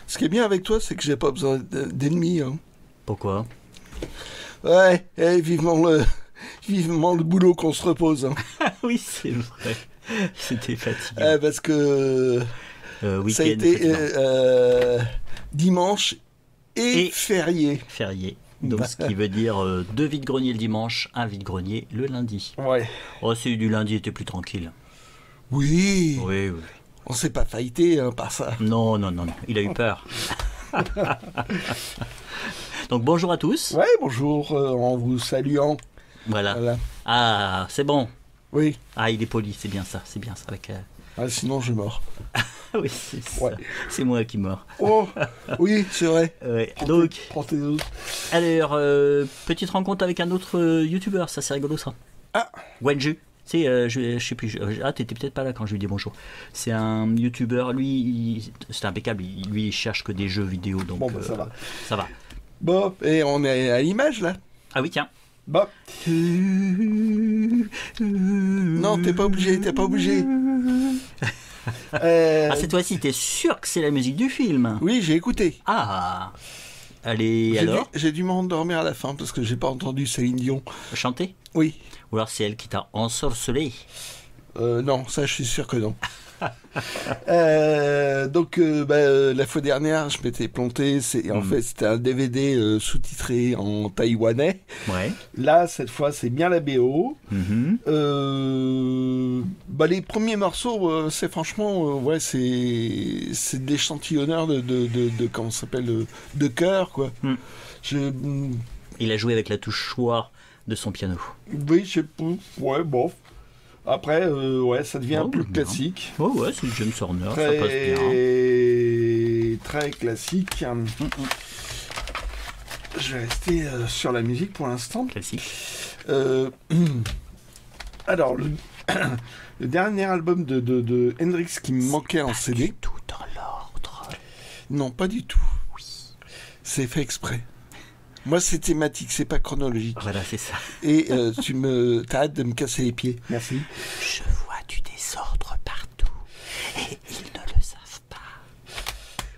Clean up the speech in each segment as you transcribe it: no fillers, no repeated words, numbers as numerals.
Ce qui est bien avec toi, c'est que j'ai pas besoin d'ennemis. Hein. Pourquoi? Ouais, vivement le boulot qu'on se repose. Hein. Oui, c'est vrai. C'était fatigant. Parce que ça a été dimanche et férié. Férié. Donc, ce qui veut dire 2 vide-greniers le dimanche, 1 vide-grenier le lundi. Ouais. Oh, celui du lundi était plus tranquille. Oui. Oui, oui. On s'est pas faillité par ça. Non, il a eu peur. Donc bonjour à tous. Ouais, bonjour, en vous saluant. Voilà. Ah, c'est bon. Oui. Ah, il est poli, c'est bien ça. Avec, Ah, sinon je meurs. oui, c'est ça. Ouais. C'est moi qui meurs. Oh, oui, c'est vrai. Ouais. Prends tes autres. Alors, petite rencontre avec un autre youtubeur, ça c'est rigolo ça. Ah. Wenju. Tu sais, je sais plus. T'étais peut-être pas là quand je lui dis bonjour. C'est un youtubeur, lui, c'est impeccable. Lui, il cherche que des jeux vidéo. Donc, bon, bah, ça va. Ça va. Bon, et on est à l'image là. Ah oui, tiens. Bon. Non, t'es pas obligé. Cette fois-ci, t'es sûr que c'est la musique du film? Oui, j'ai écouté. Ah. Allez, alors j'ai dû m'endormir à la fin parce que j'ai pas entendu Céline Dion. Chanter? Oui. Ou alors c'est elle qui t'a ensorcelé? Non, ça je suis sûr que non. Donc la fois dernière je m'étais planté, en fait c'était un DVD sous-titré en taïwanais. Ouais. Là cette fois c'est bien la BO. Les premiers morceaux c'est franchement c'est de l'échantillonneur de comment ça s'appelle, de chœur quoi. Il a joué avec la touche choix de son piano. Oui, je sais pas. Ouais, bon. Après, ça devient plus classique. Oh ouais, c'est James Horner, ça passe bien. Très classique. Je vais rester sur la musique pour l'instant. Classique. Alors, le dernier album de Hendrix qui me manquait en CD. Tout dans l'ordre. Non, pas du tout. Oui. C'est fait exprès. Moi, c'est thématique, c'est pas chronologique. Voilà, c'est ça. Et t'arrêtes de me casser les pieds. Merci. Je vois du désordre partout. Et ils ne le savent pas.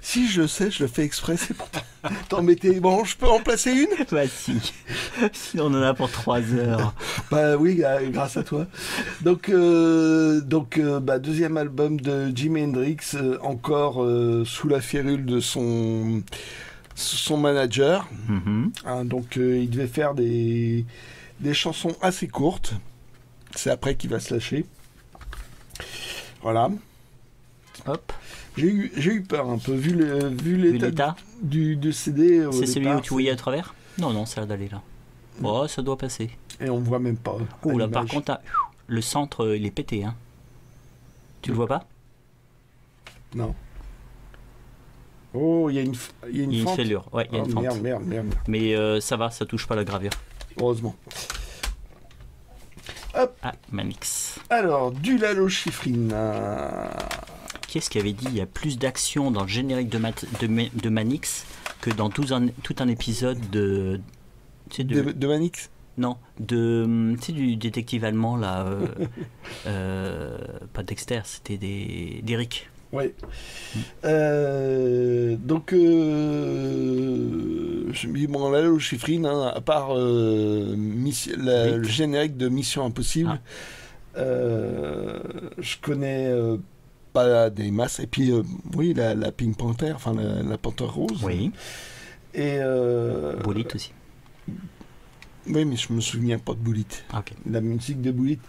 Si je le sais, je le fais exprès, c'est pour t'embêter. Bon, je peux en placer une? Bah si. Sinon, on en a pour 3 heures. Bah oui, grâce à toi. Donc, deuxième album de Jimi Hendrix, encore sous la férule de son manager. Donc il devait faire des chansons assez courtes. C'est après qu'il va se lâcher. Voilà. Hop. J'ai eu peur un peu vu l'état du CD. C'est celui où tu voyais à travers? Non, ça a d'aller là. Oh, ça doit passer. Et on voit même pas. Oh là, par contre, le centre, il est pété. Hein. Tu le vois pas? Non. Oh, il y a une fêlure. Ouais, il y a une fente. Merde. Mais ça va, ça touche pas la gravure. Heureusement. Hop. Ah, Manix. Alors, du Lalo Schifrin. Qui est-ce qui avait dit il y a plus d'action dans le générique de Manix que dans tout un épisode de Manix? Non, du détective allemand là. Pas Dexter, c'était d'Eric. Oui. Donc, je me dis, bon, Lalo Schifrin, à part le générique de Mission Impossible, je connais pas des masses. Et puis, oui, la Pink Panther, enfin la Panthère Rose. Oui. Et. Bullet aussi. Oui, mais je me souviens pas de Bullet. Okay. La musique de Bullet.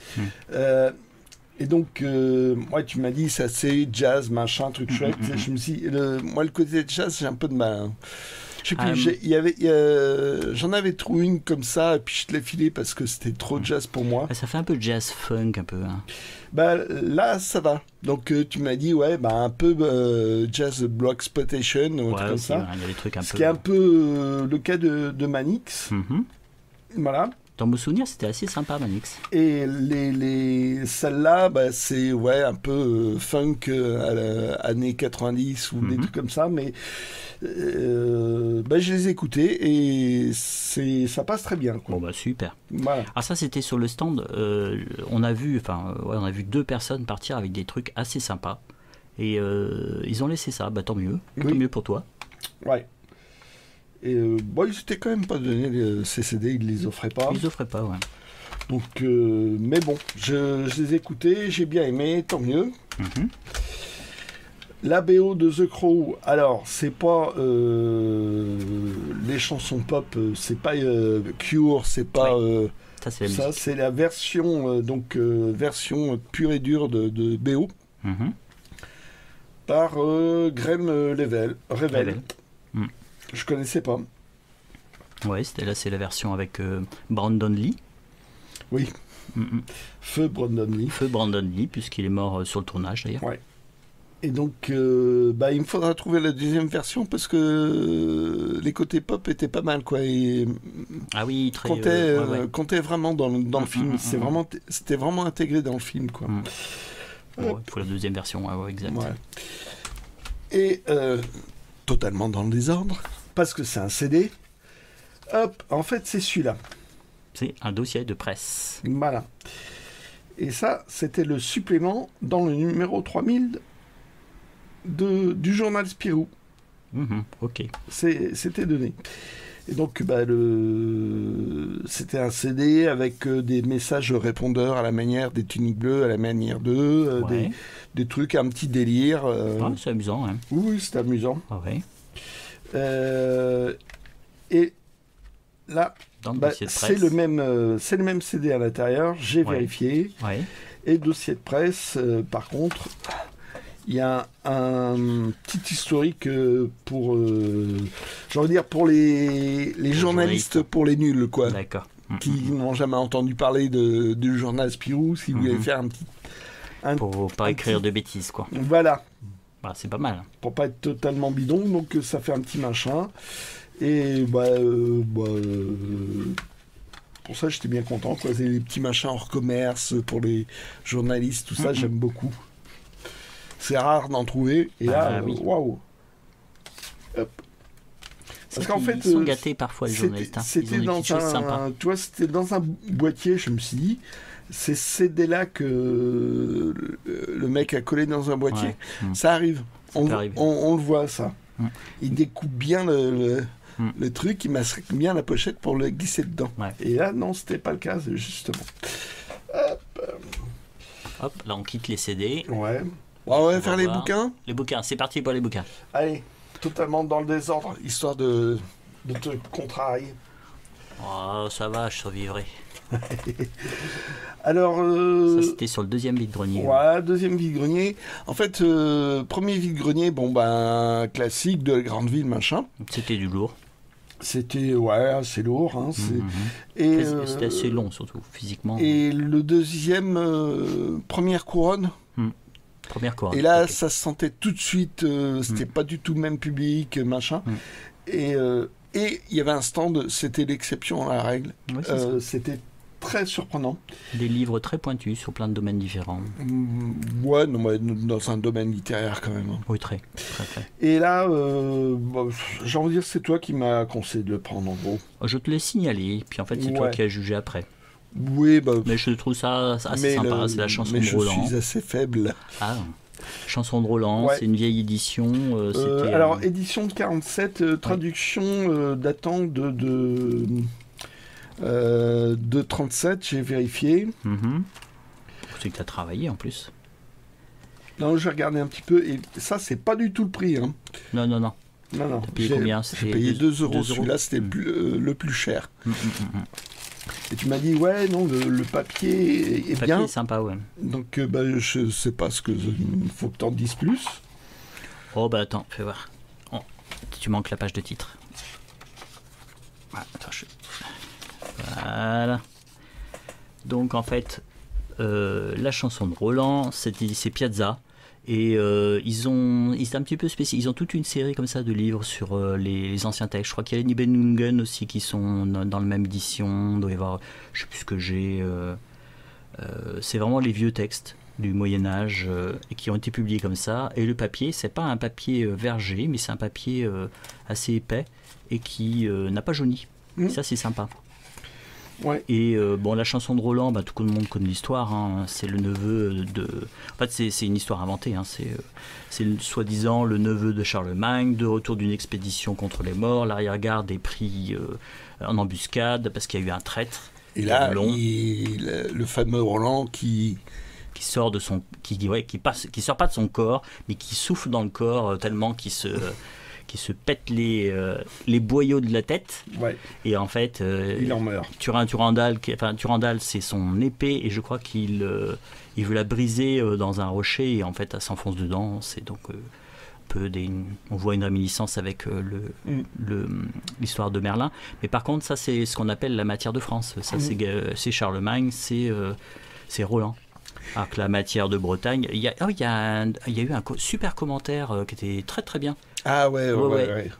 Et donc, tu m'as dit, ça c'est jazz, machin, truc chouette. Je me suis dit, moi, le côté jazz, j'ai un peu de mal. Hein. Je sais plus, j'en avais trouvé une comme ça, et puis je te l'ai filé parce que c'était trop jazz pour moi. Ça fait un peu jazz funk, un peu. Hein. Là, ça va. Donc, tu m'as dit, un peu jazz blaxploitation, ou comme aussi, ça. Il y a des trucs un Ce peu. qui est un peu le cas de Manix. Voilà. Dans mon souvenir, c'était assez sympa, Manix. Et celle-là, c'est un peu funk années 90 ou des trucs comme ça, mais je les ai écoutés et ça passe très bien. Quoi. Bon, super. Voilà. Alors ça, c'était sur le stand. On a vu 2 personnes partir avec des trucs assez sympas. Et ils ont laissé ça, bah tant mieux pour toi. Ouais. Et bon, ils s'étaient quand même pas donné ces CD, ils les offraient pas. Ils les offraient pas, ouais. Donc, mais bon, je les ai écoutés, j'ai bien aimé, tant mieux. La BO de The Crow, alors c'est pas les chansons pop, c'est pas Cure, c'est pas ça, c'est la version version pure et dure de BO par Graham Revel. Je connaissais pas. Ouais, c'est la version avec Brandon Lee. Oui. Feu Brandon Lee. Feu Brandon Lee, puisqu'il est mort sur le tournage d'ailleurs. Ouais. Et donc, il me faudra trouver la deuxième version parce que les côtés pop étaient pas mal, quoi. Et ah oui, très. Comptait vraiment dans le film. C'était vraiment intégré dans le film, quoi. Il faut la deuxième version, exact. Ouais. Et totalement dans le désordre, parce que c'est un CD. Hop, en fait, c'est celui-là. C'est un dossier de presse. Voilà. Et ça, c'était le supplément dans le numéro 3000 du journal Spirou. Ok. C'était donné. Et donc, c'était un CD avec des messages répondeurs à la manière des tuniques bleues, à la manière d'eux, des trucs, un petit délire. C'est amusant, hein. Oui, c'est amusant. Ah ouais. Et là, c'est le même CD à l'intérieur, j'ai vérifié. Ouais. Et dossier de presse, par contre, il y a un petit historique pour, pour les journalistes, pour les nuls, quoi. D'accord. Qui n'ont jamais entendu parler du journal Spirou, si vous voulez faire un petit... pour pas écrire de bêtises, quoi. Voilà. Bah, c'est pas mal. Pour pas être totalement bidon, donc ça fait un petit machin. Et pour ça, j'étais bien content, quoi. C'est les petits machins hors commerce pour les journalistes, tout ça, j'aime beaucoup. C'est rare d'en trouver. Et là, waouh. Parce qu'en fait, ils sont gâtés parfois, les journalistes. C'était dans c'était dans un boîtier, je me suis dit. Ces CD-là que le mec a collé dans un boîtier, ça arrive. On le voit, ça. Il découpe bien le truc, il masque bien la pochette pour le glisser dedans. Ouais. Et là, non, c'était pas le cas, justement. Hop, là, on quitte les CD. Ouais. On va faire les bouquins. Les bouquins, c'est parti pour les bouquins. Allez, totalement dans le désordre, histoire de te contrarier. Oh, ça va, je survivrai. Alors, ça c'était sur le deuxième vide-grenier. Ouais, deuxième vide-grenier. En fait, premier vide-grenier, classique de la grande ville, machin. C'était du lourd. C'était, assez lourd. Hein, et c'était assez long, surtout, physiquement. Et le deuxième, première couronne. Première couronne. Et là, ça se sentait tout de suite, c'était pas du tout le même public, machin. Et il y avait un stand, c'était l'exception à la règle. Oui, c'était très surprenant. Des livres très pointus sur plein de domaines différents. Ouais, dans un domaine littéraire quand même. Oui, très. Et là, j'ai envie de dire, c'est toi qui m'as conseillé de le prendre en gros. Je te l'ai signalé, puis en fait, c'est toi qui as jugé après. Oui, mais je trouve ça assez sympa, c'est la chanson de Roland. Mais je suis assez faible. Ah, chanson de Roland, c'est une vieille édition. Alors, édition de 47, traduction datant de 37, j'ai vérifié. C'est que tu as travaillé en plus. Non, j'ai regardé un petit peu, et ça, c'est pas du tout le prix. Hein. Non. T'as payé combien? J'ai payé 2 €. Celui-là, c'était le plus cher. Et tu m'as dit, le papier est bien. Le papier est sympa, ouais. Donc, je sais pas ce que... Il faut que t'en dises plus. Oh, attends, fais voir. Oh, tu manques la page de titre. Attends, Voilà. Donc, en fait, la chanson de Roland, c'est Piazza. Et ils étaient un petit peu spéciaux. Ils ont toute une série comme ça de livres sur les anciens textes. Je crois qu'il y a les Nibelungen aussi qui sont dans la même édition. Il doit y avoir, je sais plus ce que j'ai. C'est vraiment les vieux textes du Moyen-Âge et qui ont été publiés comme ça. Et le papier, c'est pas un papier verger, mais c'est un papier assez épais et qui n'a pas jauni. Ça, c'est sympa. Ouais. Et bon, la chanson de Roland, bah, tout le monde connaît l'histoire. Hein. C'est le neveu de. En fait, c'est une histoire inventée. Hein. C'est soi-disant le neveu de Charlemagne, de retour d'une expédition contre les morts. L'arrière-garde est pris en embuscade parce qu'il y a eu un traître. Et là, le fameux Roland qui sort de son, qui sort pas de son corps, mais qui souffle dans le corps tellement qu'il se pète les boyaux de la tête. Ouais. Et en fait, il en meurt. Turandal, c'est son épée, et je crois qu'il veut la briser dans un rocher, et en fait, elle s'enfonce dedans. C'est donc on voit une réminiscence avec l'histoire de Merlin. Mais par contre, ça, c'est ce qu'on appelle la matière de France. Ça, c'est Charlemagne, c'est Roland. Alors que la matière de Bretagne, il y a eu un super commentaire qui était très très bien. Ah ouais.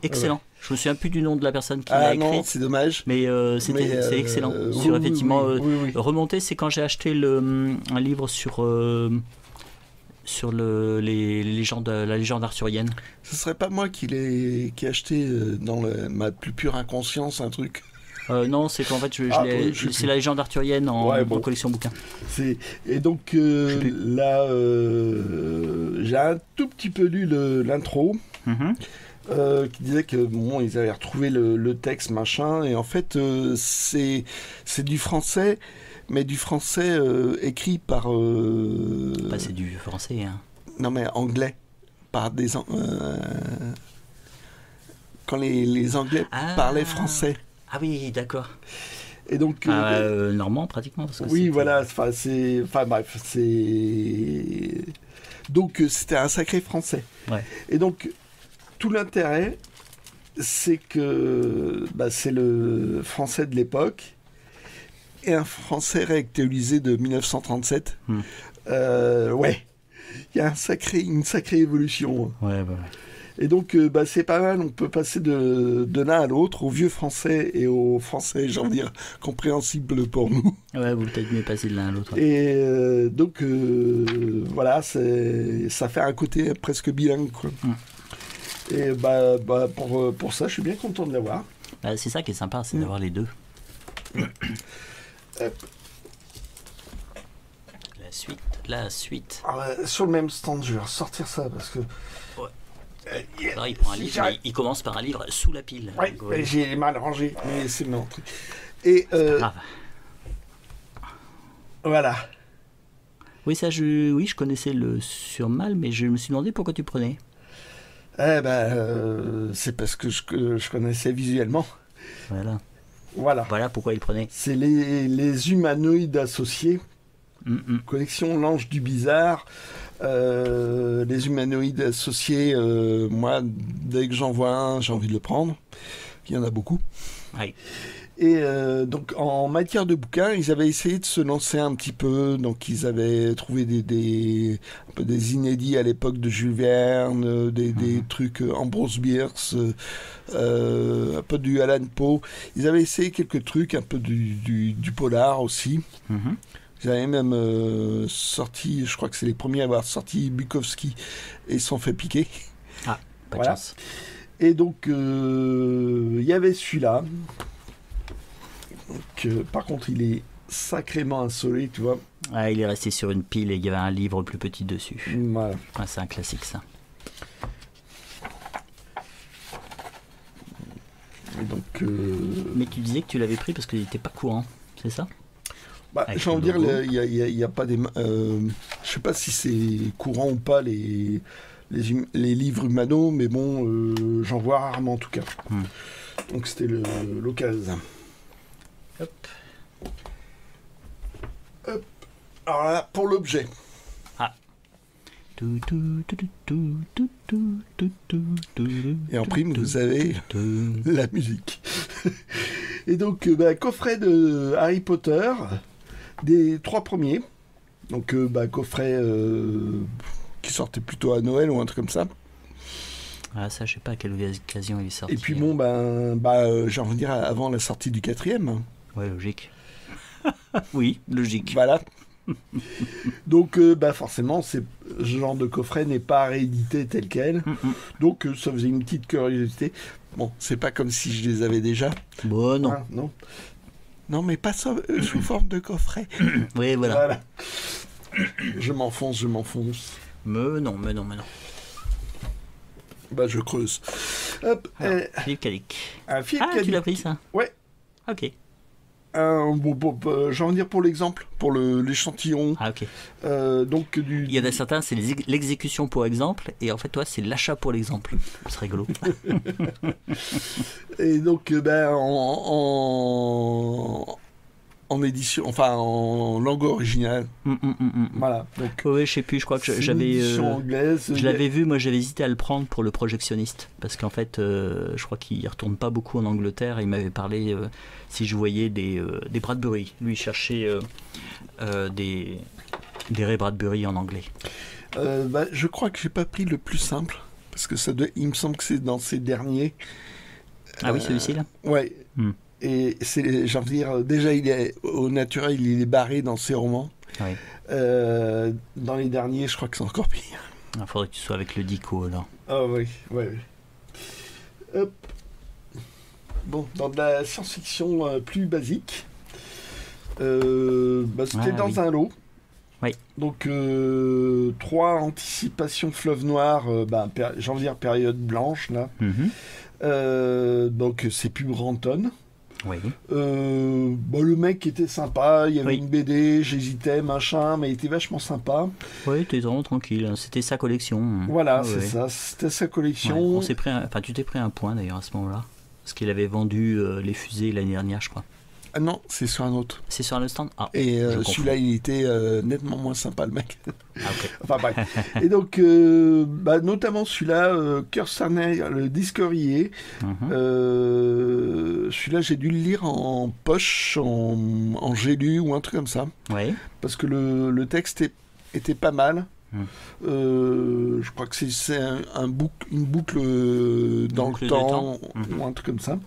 Excellent. Ouais. Je me souviens plus du nom de la personne qui l'a écrit. Ah non, c'est dommage. Mais c'est excellent. Sur effectivement remonter, c'est quand j'ai acheté un livre sur la légende arthurienne. Ce serait pas moi qui ai acheté dans ma plus pure inconscience un truc. Non, c'est qu'en fait, c'est la légende arthurienne en collection bouquin. Et donc là, j'ai un tout petit peu lu l'intro, qui disait que bon, ils avaient retrouvé le texte machin, et en fait, c'est du français, mais du français écrit par. C'est du français. Hein. Non, mais anglais, par des quand les Anglais parlaient français. Ah oui, d'accord. Et donc normand pratiquement. Parce que voilà. Donc c'était un sacré français. Ouais. Et donc tout l'intérêt, c'est que c'est le français de l'époque et un français réactualisé de 1937. Ouais. Il y a une sacrée évolution. Ouais. Et donc, c'est pas mal, on peut passer de l'un à l'autre, au vieux français et au français, j'ai envie de dire, compréhensible pour nous. Ouais, vous peut-être mieux passer de l'un à l'autre. Ouais. Et donc, voilà, ça fait un côté presque bilingue, quoi. Et pour ça, je suis bien content de l'avoir. C'est ça qui est sympa, c'est d'avoir les deux. La suite. Sur le même stand, je vais ressortir ça, parce que... Alors, il prend un livre, il commence par un livre sous la pile. Oui, j'ai mal rangé, mais c'est mon truc. Et grave. Voilà. Oui, je connaissais le surmal, mais je me suis demandé pourquoi tu prenais. C'est parce que je connaissais visuellement. Voilà pourquoi il prenait. C'est les humanoïdes associés. Collection L'Ange du Bizarre. Les humanoïdes associés, moi, dès que j'en vois un, j'ai envie de le prendre. Il y en a beaucoup. Oui. Et donc, en matière de bouquins, ils avaient essayé de se lancer un petit peu. Donc, ils avaient trouvé un peu des inédits à l'époque de Jules Verne, des trucs Ambrose Bierce, un peu du Allan Poe. Ils avaient essayé quelques trucs, un peu du polar aussi. Ils avaient même sorti, je crois que c'est les premiers à avoir sorti Bukowski et ils se sont fait piquer. Ah, pas de chance. Et donc, il y avait celui-là. Donc, par contre, il est sacrément insolite, tu vois. Il est resté sur une pile et il y avait un livre plus petit dessus. Voilà. C'est un classique, ça. Et donc, mais tu disais que tu l'avais pris parce qu'il n'était pas courant, c'est ça? J'ai envie de dire, il y a pas des... je sais pas si c'est courant ou pas les livres humano, mais bon, j'en vois rarement en tout cas. Donc c'était l'occasion. Hop. Alors là, pour l'objet. Et en prime, vous avez la musique. Et donc, coffret de Harry Potter, des 3 premiers. Donc, coffret qui sortait plutôt à Noël ou un truc comme ça. Ça, je sais pas à quelle occasion il est sorti. Et puis bon, j'ai envie de dire avant la sortie du 4e. Ouais, logique. Oui, logique. Voilà. Donc, forcément, ce genre de coffret n'est pas réédité tel quel. Donc, ça faisait une petite curiosité. Bon, c'est pas comme si je les avais déjà. Bon, non. Non. Non, mais pas sous forme de coffret. Oui, voilà. Je m'enfonce. Mais non. Bah, je creuse. Hop. Alors, Philippe Cadic. Philippe Ah, Cadic. tu l'as pris, ça? Ouais. Ok. J'ai envie de dire pour l'exemple, pour l'échantillon. Ah, ok. Donc, Il y en a certains, c'est l'exécution pour exemple, et en fait, toi, c'est l'achat pour l'exemple. C'est rigolo. Et donc, en édition, enfin en langue originale. Voilà. Donc, Oui, je sais plus, je crois que c'est j'avais. une édition anglaise. Je l'avais vu, moi j'avais hésité à le prendre pour le projectionniste. Parce qu'en fait, je crois qu'il ne retourne pas beaucoup en Angleterre. Il m'avait parlé si je voyais des Bradbury. Lui, il cherchait des Ray Bradbury en anglais. Je crois que j'ai pas pris le plus simple. Parce que il me semble que c'est dans ces derniers. Ah oui, celui-ci là. Ouais. Et c'est, j'ai envie de dire, déjà il est au naturel, il est barré dans ses romans. Oui. Dans les derniers, je crois que c'est encore pire. Il faudrait que tu sois avec le Dico alors. Ah oui. Hop. Bon, dans de la science-fiction plus basique, c'était dans un lot. Oui. Donc 3 anticipations fleuve noir, j'ai envie de dire période blanche là. Donc c'est Pub Ranton. Oui. Le mec était sympa, il y avait une BD, j'hésitais, machin, mais il était vachement sympa. Oui, t'es vraiment tranquille, c'était sa collection. Voilà, ça, c'était sa collection. Ouais, tu t'es pris un point d'ailleurs à ce moment-là, parce qu'il avait vendu les fusées l'année dernière, je crois. Ah non, c'est sur un autre. C'est sur un autre stand. Et celui-là, il était nettement moins sympa, le mec. Ah, ok. Enfin bref. Et donc, notamment celui-là, Kurt Sarner, le discourier. Celui-là, j'ai dû le lire en poche, en gélu ou un truc comme ça. Oui. Parce que le texte était pas mal. Je crois que c'est une boucle dans le temps ou un truc comme ça.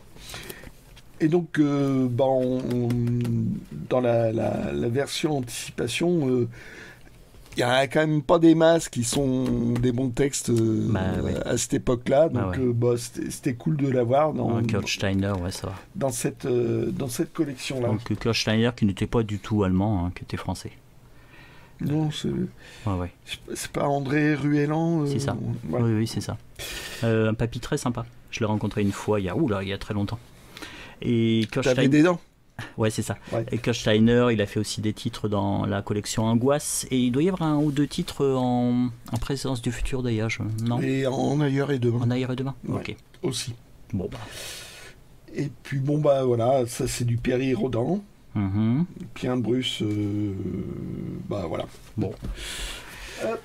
Et donc, dans la version anticipation, il n'y a quand même pas des masses qui sont des bons textes à cette époque-là. Donc, c'était cool de l'avoir Kurt Steiner, ça va. Dans cette collection-là. Donc, Kurt Steiner qui n'était pas du tout allemand, qui était français. Non, c'est pas André Ruellan. C'est ça. Voilà. Oui, c'est ça. Un papy très sympa. Je l'ai rencontré une fois il y a très longtemps. Et T'avais des dents. Ouais, c'est ça. Ouais. Et Kurt Steiner, il a fait aussi des titres dans la collection Angoisse. Et il doit y avoir 1 ou 2 titres en présence du futur d'ailleurs, non ? Et en ailleurs et demain. En ailleurs et demain, ouais, ok. Aussi. Bon, Et puis voilà, ça c'est du Perry Rodan. Pierre Bruce, voilà. Bon. Hop.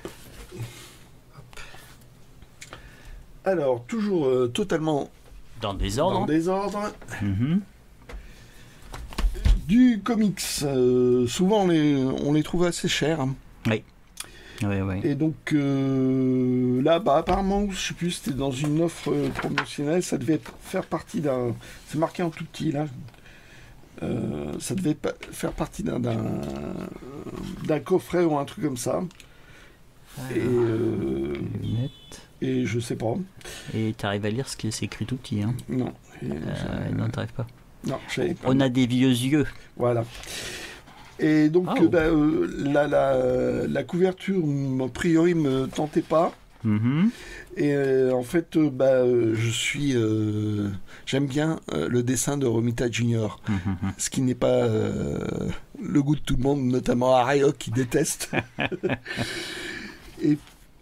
Alors, toujours totalement dans le désordre. Du comics. Souvent, on les trouve assez chers. Oui. Et donc, là, apparemment, je sais plus, c'était dans une offre promotionnelle, ça devait faire partie d'un... C'est marqué en tout petit, là. Ça devait faire partie d'un coffret ou un truc comme ça. Et je sais pas. Et tu arrives à lire ce qui est écrit tout petit, hein ? Non. Non, t'arrives pas. Non, je savais pas. On a des vieux yeux. Voilà. Et donc, la couverture, a priori, me tentait pas. Et en fait, j'aime bien le dessin de Romita Junior, ce qui n'est pas le goût de tout le monde, notamment Ariok qui déteste. Et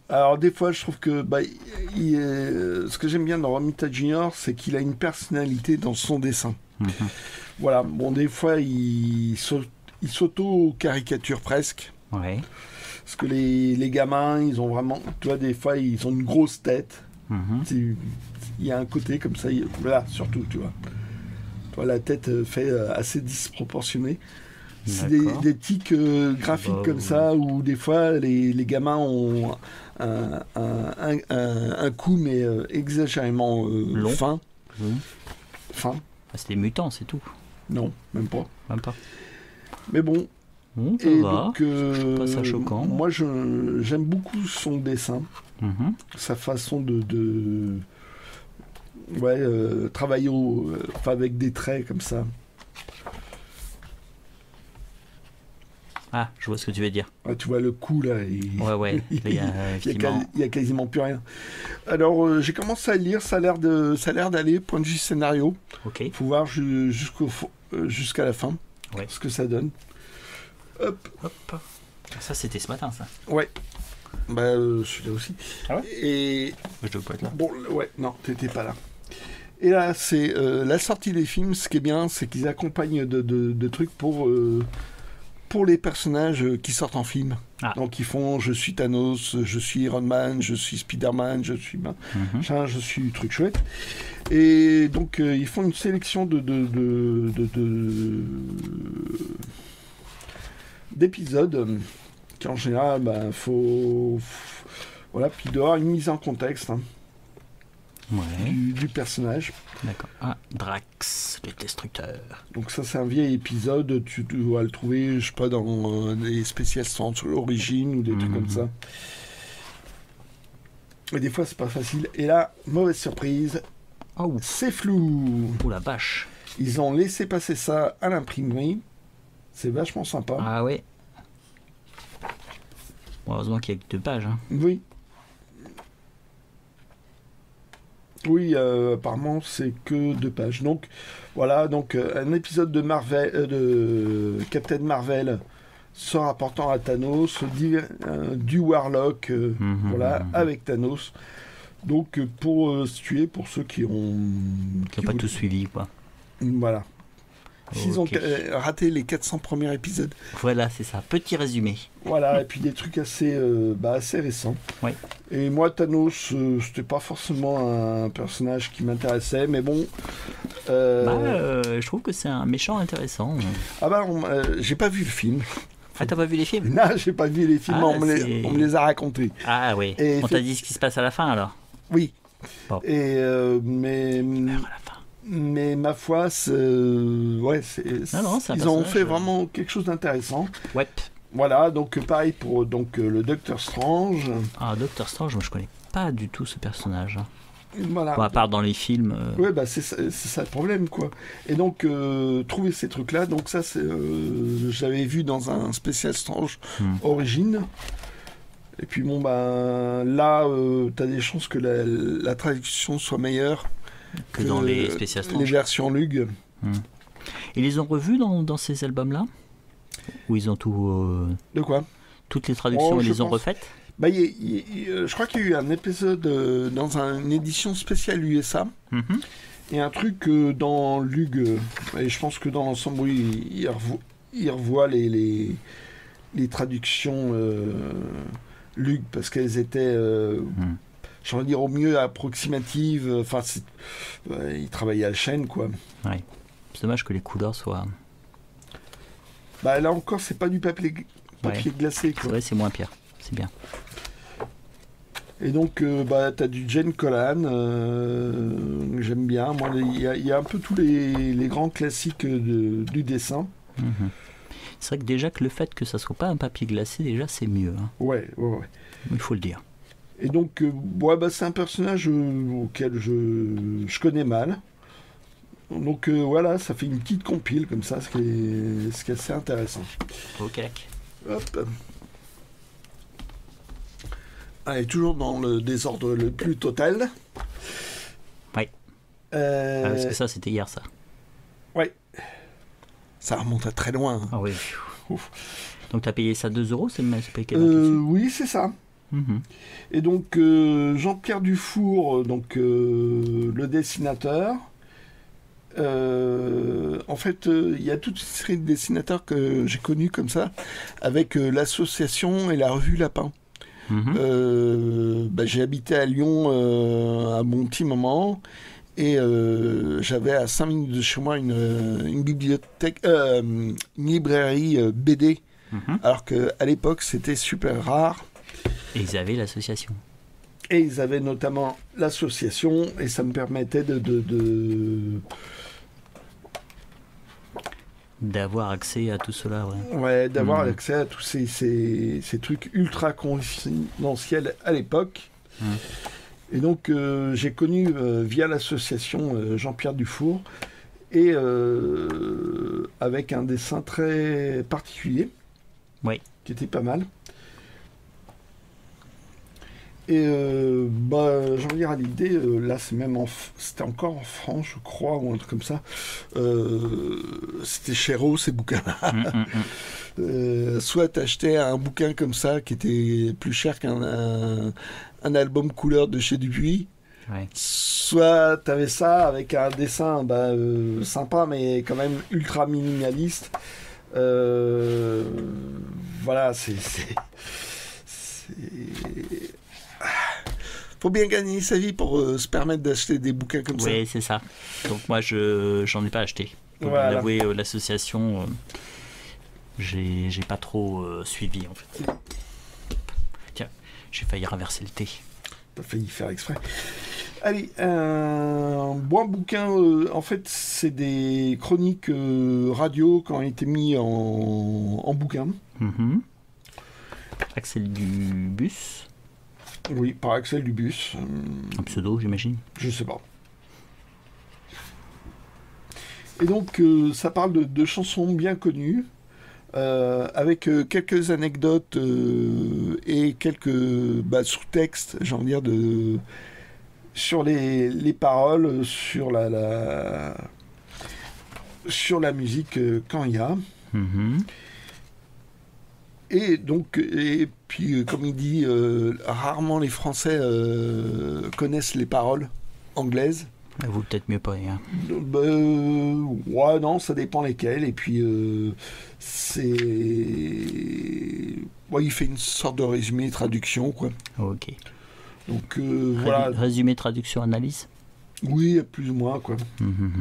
alors des fois, je trouve que ce que j'aime bien dans Romita Junior, c'est qu'il a une personnalité dans son dessin. Voilà. Bon, des fois, il s'auto-caricature presque. Ouais. Parce que les gamins, ils ont vraiment... Tu vois, des fois, ils ont une grosse tête. Il y a un côté comme ça. Voilà, surtout, tu vois. Toi, la tête fait assez disproportionnée. C'est des tics graphiques comme ça, où des fois, les gamins ont un coup, mais exagérément fin. Fin. C'est des mutants, c'est tout. Non, même pas. Mais bon. Ça et va. donc, pas ça choquant. Moi, j'aime beaucoup son dessin, sa façon de travailler avec des traits comme ça. Ah, je vois ce que tu veux dire. Ouais, tu vois le coup là. Ouais, il y a, effectivement... il y a quasiment plus rien. Alors j'ai commencé à lire, ça a l'air d'aller, point de vue scénario. Ok. Faut voir jusqu'à la fin, Ouais. ce que ça donne. Hop. Hop. Ça, c'était ce matin, ça. Ouais. Bah celui-là aussi. Ah ouais. Et Je dois pas être là. bon, ouais, non, t'étais pas là. Et là, c'est la sortie des films. Ce qui est bien, c'est qu'ils accompagnent de trucs pour les personnages qui sortent en film. Ah. Donc ils font je suis Thanos, je suis Iron Man, je suis Spider-Man, je suis je suis truc chouette. Et donc ils font une sélection d'épisodes qui en général voilà, puis il doit y avoir une mise en contexte Ouais. du personnage. D'accord. Ah, Drax, le destructeur. Donc ça c'est un vieil épisode, tu dois le trouver, je sais pas, dans des spéciales sans origine ou des trucs comme ça. Et des fois c'est pas facile. Et là, mauvaise surprise, Oh, c'est flou. oh la vache. Ils ont laissé passer ça à l'imprimerie. C'est vachement sympa. Ah ouais. Bon, heureusement qu'il y a que 2 pages. Hein. Oui. Oui, apparemment c'est que 2 pages. Donc voilà, donc un épisode de Marvel, de Captain Marvel se rapportant à Thanos, du Warlock, voilà, avec Thanos. Donc pour situer, pour ceux qui ont Pas tout suivi, quoi. Voilà. S'ils Ok. ont raté les 400 premiers épisodes. Voilà, c'est ça. Petit résumé. Voilà, et puis des trucs assez récents. Ouais. Et moi, Thanos, c'était pas forcément un personnage qui m'intéressait, mais bon. Je trouve que c'est un méchant intéressant. Ah bah, j'ai pas vu le film. Ah, t'as pas vu les films? Non, j'ai pas vu les films, Ah, on me les a racontés. Ah oui. Et On t'a dit ce qui se passe à la fin, alors? Oui. Bon. Et mais Meurt à la fin. mais ma foi, ouais, Non, c'est un ils ont personnage, fait vraiment quelque chose d'intéressant. Ouais. Voilà, donc pareil pour le Docteur Strange. Ah, Doctor Strange, moi je connais pas du tout ce personnage. Voilà. Bon, à part dans les films. Ouais, bah c'est ça le problème, quoi. Et donc, trouver ces trucs-là, donc ça, j'avais vu dans un spécial Strange Origine. Et puis, bon, bah, là, t'as des chances que la traduction soit meilleure que dans les spéciales les Strange. versions Lug. Ils les ont revus dans ces albums-là? Ou ils ont tout. De quoi? Toutes les traductions, ils je les ont pense. refaites? Bah, je crois qu'il y a eu un épisode dans une édition spéciale USA. Et un truc dans Lug, et je pense que dans l'ensemble, oui, il revoit les traductions Lug, parce qu'elles étaient, j'ai envie de dire, au mieux approximatives. Enfin, il travaillait à la chaîne, quoi. Ouais. C'est dommage que les couleurs soient. Bah, là encore, c'est pas du papier glacé, C'est quoi. vrai, c'est moins pire. C'est bien. Et donc, bah, t'as du Jane Colan, j'aime bien. Moi, il y a un peu tous les grands classiques du dessin. C'est vrai que déjà que le fait que ça soit pas un papier glacé, déjà c'est mieux. Hein. Ouais. Il faut le dire. Et donc, bah, c'est un personnage auquel je connais mal. Donc voilà, ça fait une petite compile comme ça, ce qui est assez intéressant. Ok. Hop. Allez, toujours dans le désordre le plus total. Oui. Parce que ça, c'était hier, ça. Ouais. Ça remonte à très loin. Ah oui. Ouf. Donc, tu as payé ça 2 euros, c'est payé quel dessus Oui, c'est ça. Et donc, Jean-Pierre Dufour, donc, le dessinateur. En fait, il y a toute une série de dessinateurs que j'ai connus comme ça, avec l'association et la revue Lapin. Bah, j'ai habité à Lyon un bon petit moment et j'avais à 5 minutes de chez moi une bibliothèque, une librairie BD, alors qu'à l'époque c'était super rare. Et ils avaient l'association. Et ils avaient notamment l'association et ça me permettait d'avoir accès à tout cela, ouais. Ouais, d'avoir accès à tous ces trucs ultra confidentiels à l'époque. Et donc, j'ai connu via l'association Jean-Pierre Dufour, et avec un dessin très particulier. Oui. qui était pas mal. Et j'ai envie de dire à l'idée, là c'est même c'était encore en France, je crois, ou un truc comme ça. C'était chéro ces bouquins-là. Soit t'achetais un bouquin comme ça qui était plus cher qu'un album couleur de chez Dupuis. Ouais. Soit t'avais ça avec un dessin sympa mais quand même ultra minimaliste. Voilà, faut bien gagner sa vie pour se permettre d'acheter des bouquins comme ça. Oui, c'est ça. Donc moi, j'en ai pas acheté. Pour Voilà. l'avouer, l'association, j'ai pas trop suivi en fait. Tiens, j'ai failli renverser le thé. T'as failli faire exprès. Allez, un bon bouquin, en fait, c'est des chroniques radio qui ont été mis en bouquin. Axel Dubus. Oui, par Axel Dubus. Un pseudo, j'imagine. Je sais pas. Et donc, ça parle de chansons bien connues, avec quelques anecdotes et quelques sous-textes, j'ai envie de dire, sur les paroles, sur sur la musique quand il y a. Et donc, et puis, comme il dit, rarement les Français connaissent les paroles anglaises. Vous peut-être mieux pas. Hein. Ouais, non, ça dépend lesquelles. Et puis, ouais, il fait une sorte de résumé, traduction, quoi. Ok. Donc, voilà. Résumé, traduction, analyse. Oui, plus ou moins, quoi.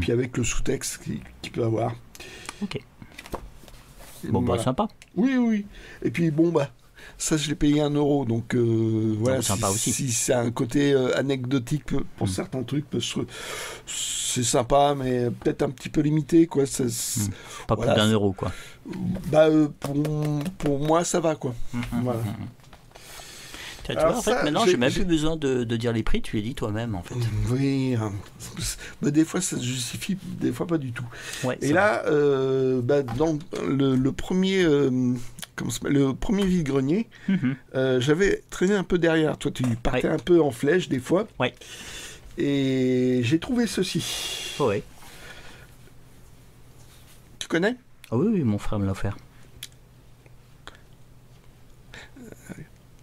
Puis avec le sous-texte qu'il peut avoir. Ok. Bon, voilà. Sympa. Oui. Et puis, ça, je l'ai payé 1 €. Donc, voilà. Sympa aussi. Si c'est un côté anecdotique pour certains trucs, c'est sympa, mais peut-être un petit peu limité, quoi. Pas voilà, plus d'1 €, quoi. Pour moi, ça va, quoi. Voilà. Tu vois, en fait, maintenant, j'ai même plus besoin de dire les prix, tu les dis toi-même, en fait. Oui, mais des fois, ça se justifie, des fois, pas du tout. Ouais, et là, dans le premier... le premier vide-grenier, j'avais traîné un peu derrière. Toi, tu partais un peu en flèche des fois. Ouais. Et j'ai trouvé ceci. Oh, ouais. Tu connais ? Ah oui, mon frère me l'a offert.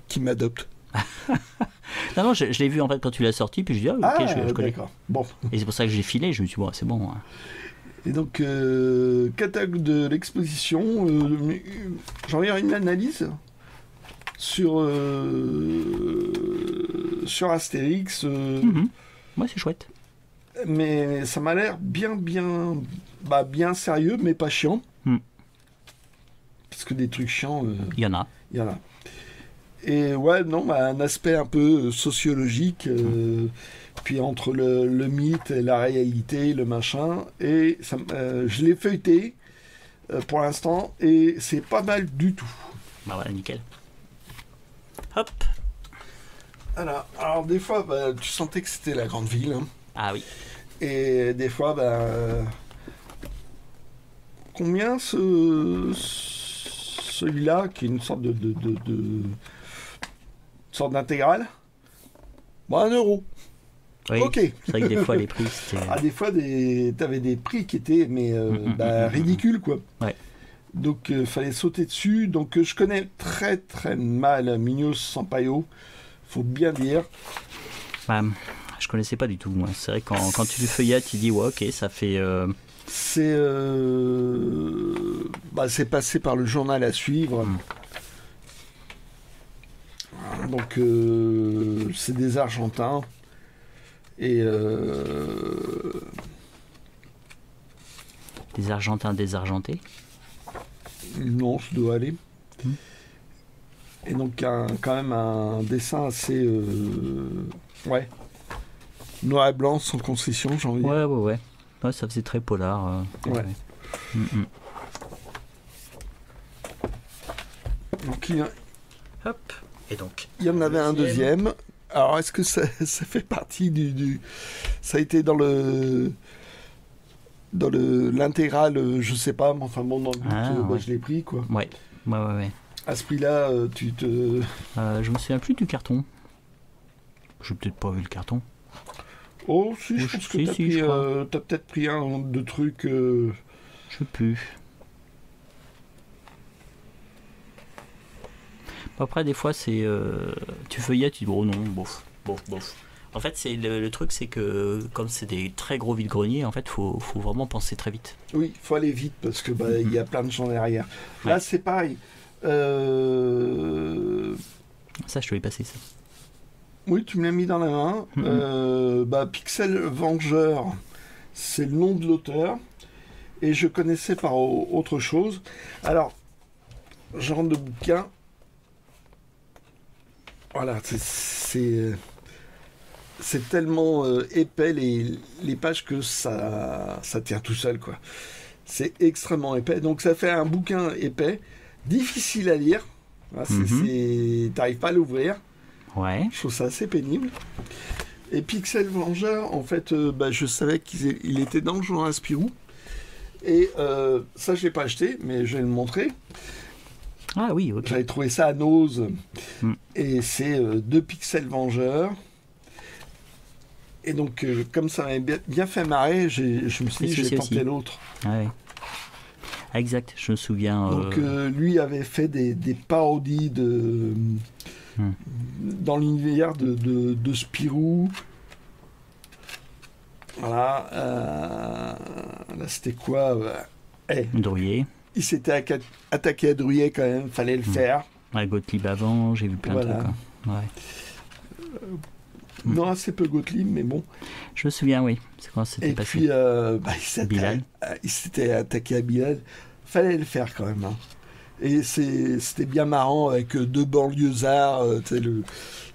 Qui m'adopte. Non, je l'ai vu en fait quand tu l'as sorti, puis je dis ok, je connais. D'accord. Bon. Et c'est pour ça que j'ai filé. Je me suis dit bon, c'est bon. Hein. Et donc, catalogue de l'exposition, j'en ai une analyse sur Astérix. Ouais, c'est chouette. Mais ça m'a l'air bien sérieux, mais pas chiant. Parce que des trucs chiants... Il y en a. Et ouais, non, un aspect un peu sociologique... Puis entre le mythe et la réalité, le machin, et ça, je l'ai feuilleté pour l'instant, et c'est pas mal du tout. Bah voilà, nickel. Hop. Alors des fois, tu sentais que c'était la grande ville. Hein. Ah oui. Et des fois, combien celui-là, qui est une sorte sorte d'intégrale, 1 €. Oui, ok. C'est vrai que des fois les prix c'était... des fois t'avais des prix qui étaient ridicules, quoi. Ouais. Donc fallait sauter dessus. Donc je connais très très mal Minos Sampaio, faut bien dire. Je connaissais pas du tout moi. C'est vrai que quand tu le feuillettes, tu dis ouais, ok, ça fait c'est passé par le journal à suivre. Donc c'est des Argentins. Et des Argentins désargentés. Non, ça doit aller. Et donc quand même un dessin assez noir et blanc, sans concession, j'ai envie de dire. Ouais, ça faisait très polar. Ouais. Donc hop. Et donc il y en avait un deuxième. Alors, est-ce que ça fait partie ça a été dans l'intégrale, je sais pas, mais enfin bon, dans le but, je l'ai pris, quoi. Ouais. À ce prix-là, tu te... Je me souviens plus du carton. J'ai peut-être pas vu le carton. Oh, si, je pense que t'as peut-être pris un ou deux trucs... Je sais plus. Après, des fois, c'est... tu feuillettes, tu dis, oh non, bof. En fait, c'est le truc, c'est que comme c'est des très gros vide-greniers, en fait, faut vraiment penser très vite. Oui, il faut aller vite parce que y a plein de gens derrière. Ouais. Là, c'est pareil. Ça, je te l'ai passé, ça. Oui, tu me l'as mis dans la main. Pixel Vengeur, c'est le nom de l'auteur. Et je connaissais par autre chose. Alors, genre de bouquin. Voilà, c'est tellement épais les pages que ça tient tout seul, quoi. C'est extrêmement épais. Donc ça fait un bouquin épais, difficile à lire. T'arrives pas à l'ouvrir. Ouais. Je trouve ça assez pénible. Et Pixel Vengeur, en fait, je savais qu'il était dans le journal Spirou. Et ça, je l'ai pas acheté, mais je vais le montrer. Ah oui, ok. J'avais trouvé ça à Nose. Et c'est 2 Pixel Vengeurs. Et donc, comme ça m'avait bien fait marrer, je me suis dit, je vais tenter l'autre. Ah oui. Exact, je me souviens. Donc, lui avait fait des parodies dans l'univers de Spirou. Voilà. Là, c'était quoi Drouillet. Il s'était attaqué à Drouillet quand même, fallait le faire. Ouais, Gottlieb avant, j'ai vu plein de trucs. Hein. Ouais. Non, assez peu Gottlieb, mais bon. Je me souviens, oui. C'est quand c'était passé. Et puis, il s'était attaqué à Bilal. Fallait le faire quand même. Hein. Et c'était bien marrant avec 2 banlieusards,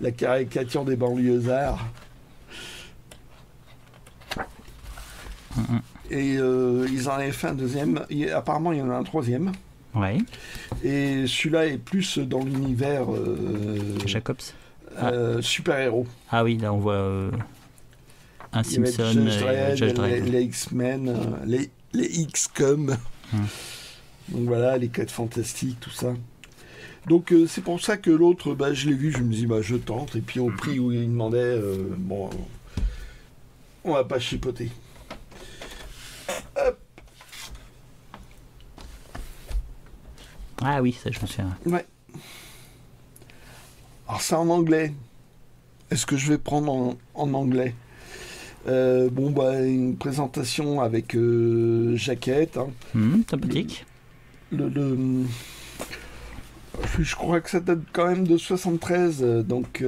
la caricature des banlieusards. Et ils en avaient fait un deuxième. Apparemment, il y en a un troisième. Ouais. Et celui-là est plus dans l'univers... Jacobs. super-héros. Ah oui, là on voit un Simpson, Judge Dredd, les X-Men, les X-Com. Donc voilà, les 4 fantastiques, tout ça. Donc c'est pour ça que l'autre, je l'ai vu, je me dis, je tente. Et puis au prix où il demandait, on va pas chipoter. Hop. Ah oui, ça je me souviens. Ouais. Alors c'est en anglais. Est-ce que je vais prendre en anglais? Une présentation avec jaquette. Hein. Sympathique. Je crois que ça date quand même de 73, donc...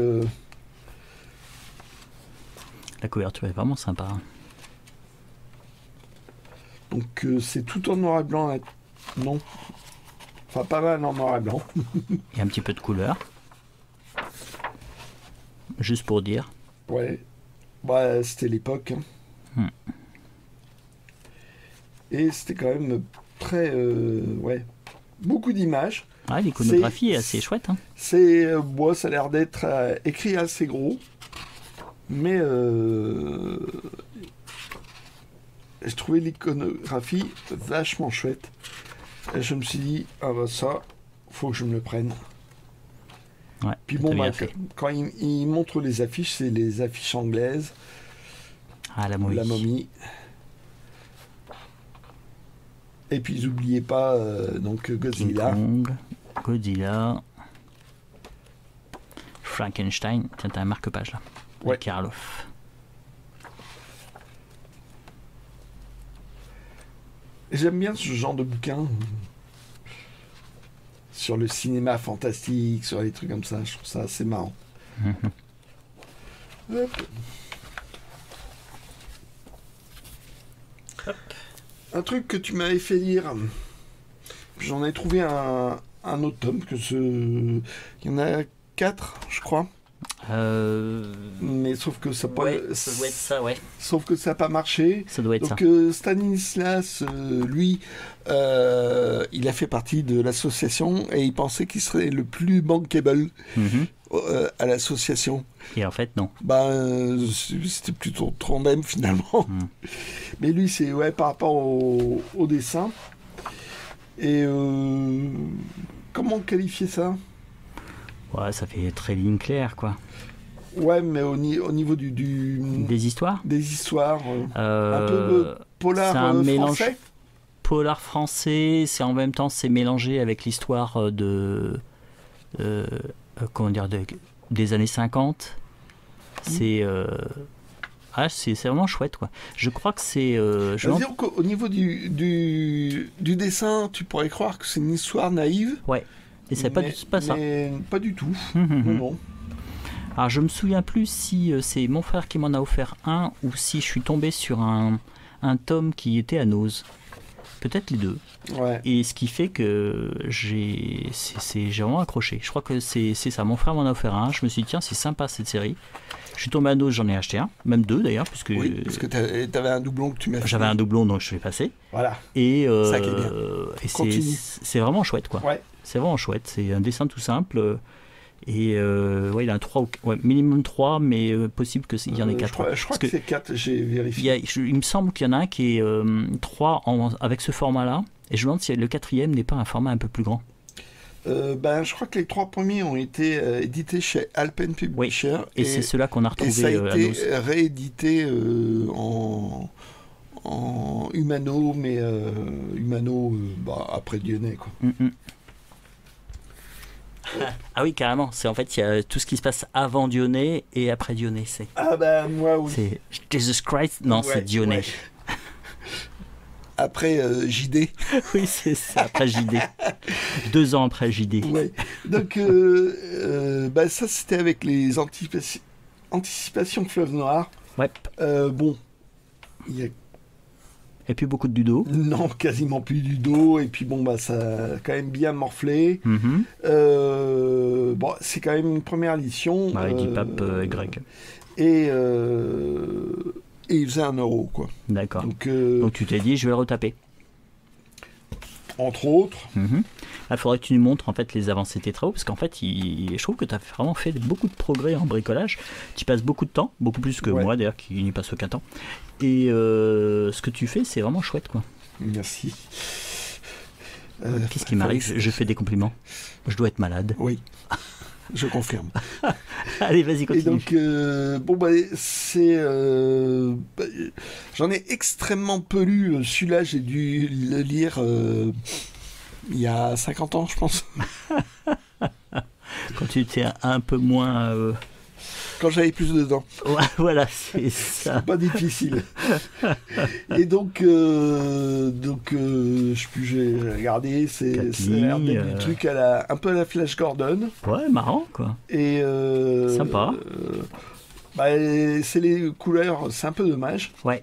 La couverture est vraiment sympa. Hein. Donc c'est tout en noir et blanc. Là. Non. Enfin, pas mal en noir et blanc. Il y a un petit peu de couleur. Juste pour dire. Ouais. C'était l'époque. Hein. Et c'était quand même très... beaucoup d'images. Ouais, l'iconographie est assez chouette. Hein. Ça a l'air d'être écrit assez gros. Mais je trouvais l'iconographie vachement chouette. Et je me suis dit, ça, faut que je me le prenne. Ouais, puis quand il montre les affiches, c'est les affiches anglaises. Ah, la momie. Et puis n'oubliez pas donc Godzilla. King Kong, Godzilla, Frankenstein. Tiens, t'as un marque-page là. Ouais. Karloff. J'aime bien ce genre de bouquin sur le cinéma fantastique, sur les trucs comme ça. Je trouve ça assez marrant. Hop. Un truc que tu m'avais fait lire, j'en ai trouvé un autre tome, il y en a 4, je crois. Mais sauf que ça ça doit être ça, ouais. Sauf que ça n'a pas marché. Ça doit être donc, ça. Stanislas, lui, il a fait partie de l'association et il pensait qu'il serait le plus bankable à l'association. Et en fait, non. C'était plutôt trop même finalement. Mais lui, c'est par rapport au dessin. Et comment qualifier ça? Ouais, ça fait très ligne claire, quoi. Ouais, mais au niveau Des histoires des histoires, un peu Euh, polar c'est un mélange français. polar français, c'est en même temps c'est mélangé avec l'histoire euh, comment dire des années 50. C'est c'est vraiment chouette, quoi. Je crois que c'est C'est-à-dire qu'au niveau du dessin, tu pourrais croire que c'est une histoire naïve. ouais, et c'est pas ça. Mais pas du tout. Mhm. Non, non. Alors je me souviens plus si c'est mon frère qui m'en a offert un ou si je suis tombé sur un tome qui était à Nose. Peut-être les deux. Ouais. Et ce qui fait que j'ai vraiment accroché. Je crois que c'est ça. Mon frère m'en a offert un. Je me suis dit, tiens, c'est sympa cette série. Je suis tombé à Nose, j'en ai acheté un. Même deux d'ailleurs, puisque Oui, parce que t'avais un doublon que tu m'as fait. j'avais un doublon, donc je l'ai passé. Voilà. Et, Ça qui est bien. et Continue. c'est vraiment chouette, quoi. Ouais. C'est vraiment chouette. C'est un dessin tout simple. Et ouais, il a un 3 minimum 3, mais possible qu'il y en ait 4. Je crois que c'est 4, j'ai vérifié. Il me semble qu'il y en a un qui est 3 avec ce format-là. Et je me demande si le 4e n'est pas un format un peu plus grand. Je crois que les 3 premiers ont été édités chez Alpen Publisher. Et c'est ceux-là qu'on a Et retrouvés ça a à été Nose. réédité en Humano, mais Humano après Dionnet, quoi. Ah oui, carrément. C'est en fait, il y a tout ce qui se passe avant Dionnet et après Dionnet. Ah bah moi oui. C'est Jesus Christ. Non, Ouais, c'est Dionnet. ouais. Après JD. Oui, c'est ça. Après JD. 2 ans après JD. Ouais. Donc ça c'était avec les anticipations Fleuve Noir. Ouais. Bon, il y a Et puis beaucoup de Dudo. non quasiment plus du dos et puis bon ça a quand même bien morflé. Mhm. Bon c'est quand même une première édition. Eddie Pape et Greg. Et il faisait 1 euro quoi. D'accord. Donc Donc tu t'es dit, je vais le retaper. entre autres. Mhm. Il faudrait que tu nous montres en fait les avancées de tes travaux, parce qu'en fait, je trouve que tu as vraiment fait beaucoup de progrès en bricolage. Tu y passes beaucoup de temps, beaucoup plus que Ouais. moi d'ailleurs, qui n'y passe aucun temps. Et ce que tu fais, c'est vraiment chouette, quoi. Merci. Qu'est-ce qui m'arrive? Je fais des compliments. Je dois être malade. Oui, je confirme. Allez, vas-y, Et continue. donc, j'en ai extrêmement peu lu. Celui-là, j'ai dû le lire il y a 50 ans, je pense. Quand tu étais un peu moins... Quand j'avais plus de dents. ouais, voilà, c'est ça. Pas difficile. Et donc, j'ai regardé, c'est l'air Kathleen, d'être du truc un peu à la Flash Gordon. Ouais, marrant, quoi. Et Sympa. C'est les couleurs, c'est un peu dommage. Ouais.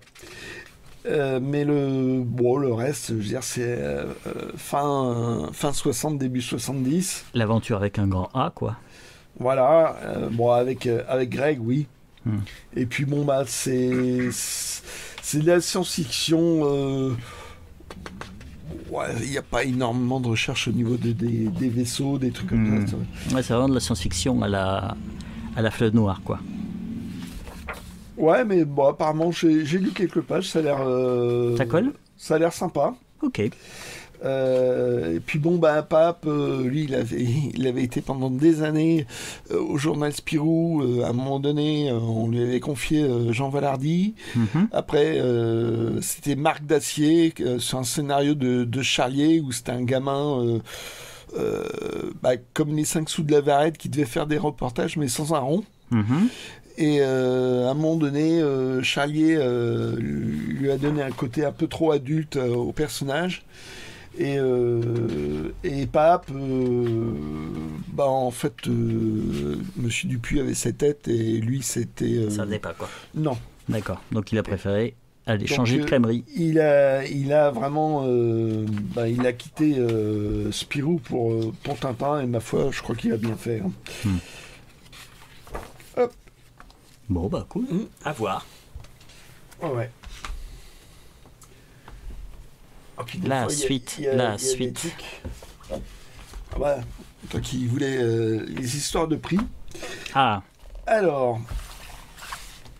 Mais le reste, je veux dire, c'est fin 60, début 70. L'aventure avec un grand A, quoi. Voilà. Avec Greg, oui. Et puis c'est de la science-fiction. Il n'y a pas énormément de recherche au niveau des vaisseaux, des trucs comme ça. Ouais, c'est vraiment de la science-fiction à la Fleuve Noire, quoi. Ouais, mais bon, apparemment, j'ai lu quelques pages, ça a l'air... Ça colle? Ça a l'air sympa. Ok. Et puis Pape, lui, il avait été pendant des années au journal Spirou. À un moment donné, on lui avait confié Jean Valardy. Mhm. Après, c'était Marc Dacier sur un scénario de Charlier où c'était un gamin... comme les 5 sous de la Varette qui devait faire des reportages mais sans un rond. Mhm. Et à un moment donné, Charlier lui a donné un côté un peu trop adulte au personnage. Et Pape, en fait, Monsieur Dupuis avait sa tête et lui, c'était... Ça n'est pas, quoi. Non. D'accord. Donc il a préféré aller Donc, changer de crèmerie. Il a vraiment... il a quitté Spirou pour Tintin et ma foi, je crois qu'il a bien fait. Hein. Hop. Bon, bah cool. À voir. Ouais. Ah, puis des La fois, il y a suite. des trucs. Ah bah, toi qui voulais les histoires de prix. Ah, Alors,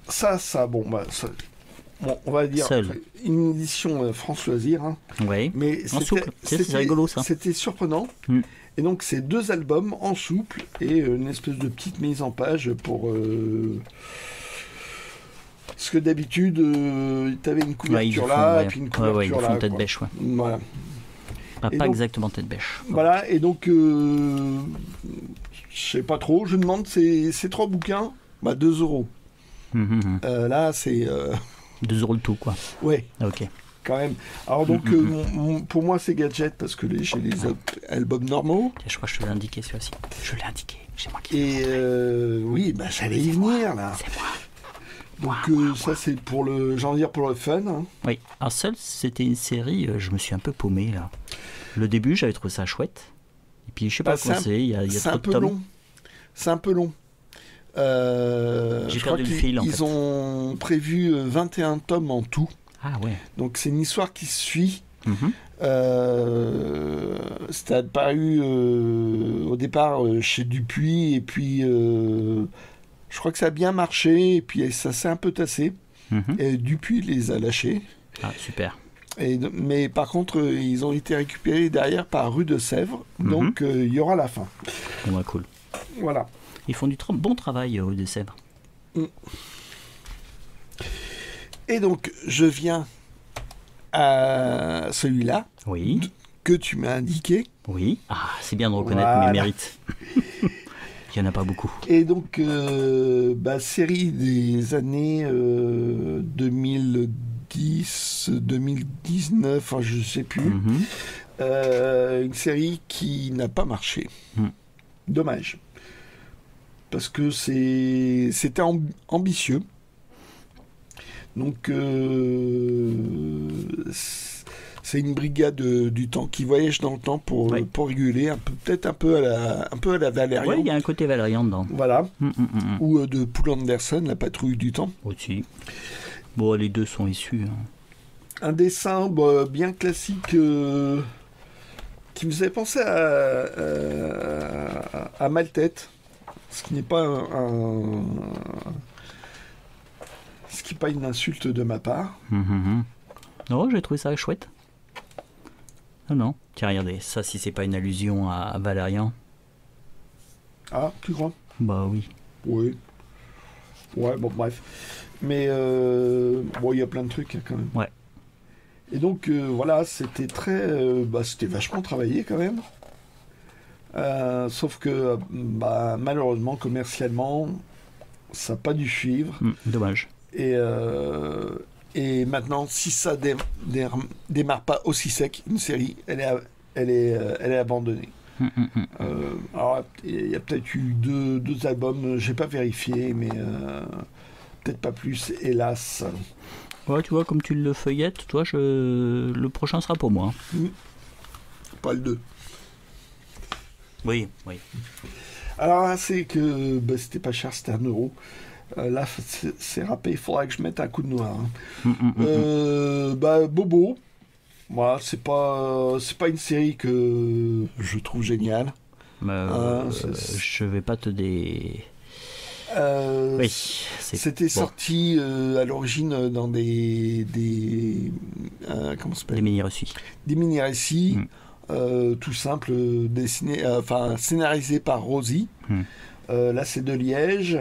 ça, bon, on va dire, Seul. une édition France Loisirs, hein, Oui. mais En souple. C'est rigolo ça. C'était surprenant. Mm. Et donc, c'est 2 albums en souple et une espèce de petite mise en page pour. Parce que d'habitude, tu avais une couverture là, et puis une couverture ils font là. tête quoi. bêche, ouais. Voilà. Pas Et donc- exactement tête bêche. Voilà, et donc, je sais pas trop, je demande ces 3 bouquins, 2 euros. Là, c'est. 2 euros le tout, quoi. Ouais, Ah, ok. quand même. Alors, donc, pour moi, c'est gadget parce que j'ai les albums normaux. Tiens, je crois que je te l'ai indiqué celui-ci. Je l'ai indiqué. C'est moi qui Et oui, j'allais y venir là. C'est moi. Donc, ça, c'est pour le. J'ai envie de dire pour le fun. Hein. Oui. Alors, Seul, c'était une série, je me suis un peu paumé, là. Le début, j'avais trouvé ça chouette. Et puis, je sais pas Bah, quoi c'est. Il y a C'est trop un de peu tomes. long. C'est un peu long. J'ai Je crois perdu le fil, en qu'ils fait. ont prévu 21 tomes en tout. Ah ouais. Donc c'est une histoire qui se suit. Mhm. C'était apparu au départ chez Dupuis et puis je crois que ça a bien marché et puis ça s'est un peu tassé. Mhm. Et Dupuis les a lâchés. Ah, super. Mais par contre, ils ont été récupérés derrière par Rue de Sèvres. Mhm. Donc il y aura la fin. Bon, bah, cool. Voilà. Ils font du bon travail au de Sèvres. Et donc je viens à celui-là Oui. que tu m'as indiqué. Oui. Ah, c'est bien de reconnaître Voilà. mes mérites. Il n'y en a pas beaucoup. Et donc, série des années 2010, 2019, enfin, je sais plus. Mhm. Une série qui n'a pas marché. Mm. Dommage. Parce que c'était ambitieux. Donc, c'est une brigade du temps qui voyage dans le temps pour réguler, peut-être un peu à la Valérian. Oui, il y a un côté Valérian dedans. Voilà. Mm, mm, mm. Ou de Poul Anderson, la patrouille du temps. Aussi. Bon, les deux sont issus. Hein. Un dessin bien classique qui me faisait penser à Mal-Tête, ce qui n'est pas ce qui n'est pas une insulte de ma part. Non, j'ai trouvé ça chouette. Non. Tiens, regardez, ça, si c'est pas une allusion à Valérian. Ah, tu crois? Bah oui. Oui. Ouais, bon, bref. Mais il y a plein de trucs quand même. Ouais. Et donc, voilà, c'était c'était vachement travaillé quand même. Sauf que, malheureusement, commercialement, ça n'a pas dû suivre. Dommage. Et maintenant, si ça démarre pas aussi sec, une série, elle est abandonnée. Alors, il y a peut-être eu deux albums, j'ai pas vérifié, mais peut-être pas plus, hélas. Ouais, tu vois, comme tu le feuillettes, toi, le prochain sera pour moi. Pas le 2. Oui. Alors là, c'est que c'était pas cher, c'était 1 euro. Là, c'est râpé, il faudra que je mette un coup de noir. Bobo, voilà, c'est pas une série que je trouve géniale. Je vais pas te Oui, c'était sorti à l'origine dans des comment ça s'appelle ? Des mini-récits. Des mini-récits, tout simple, scénarisé par Rosie. Là, c'est de Liège.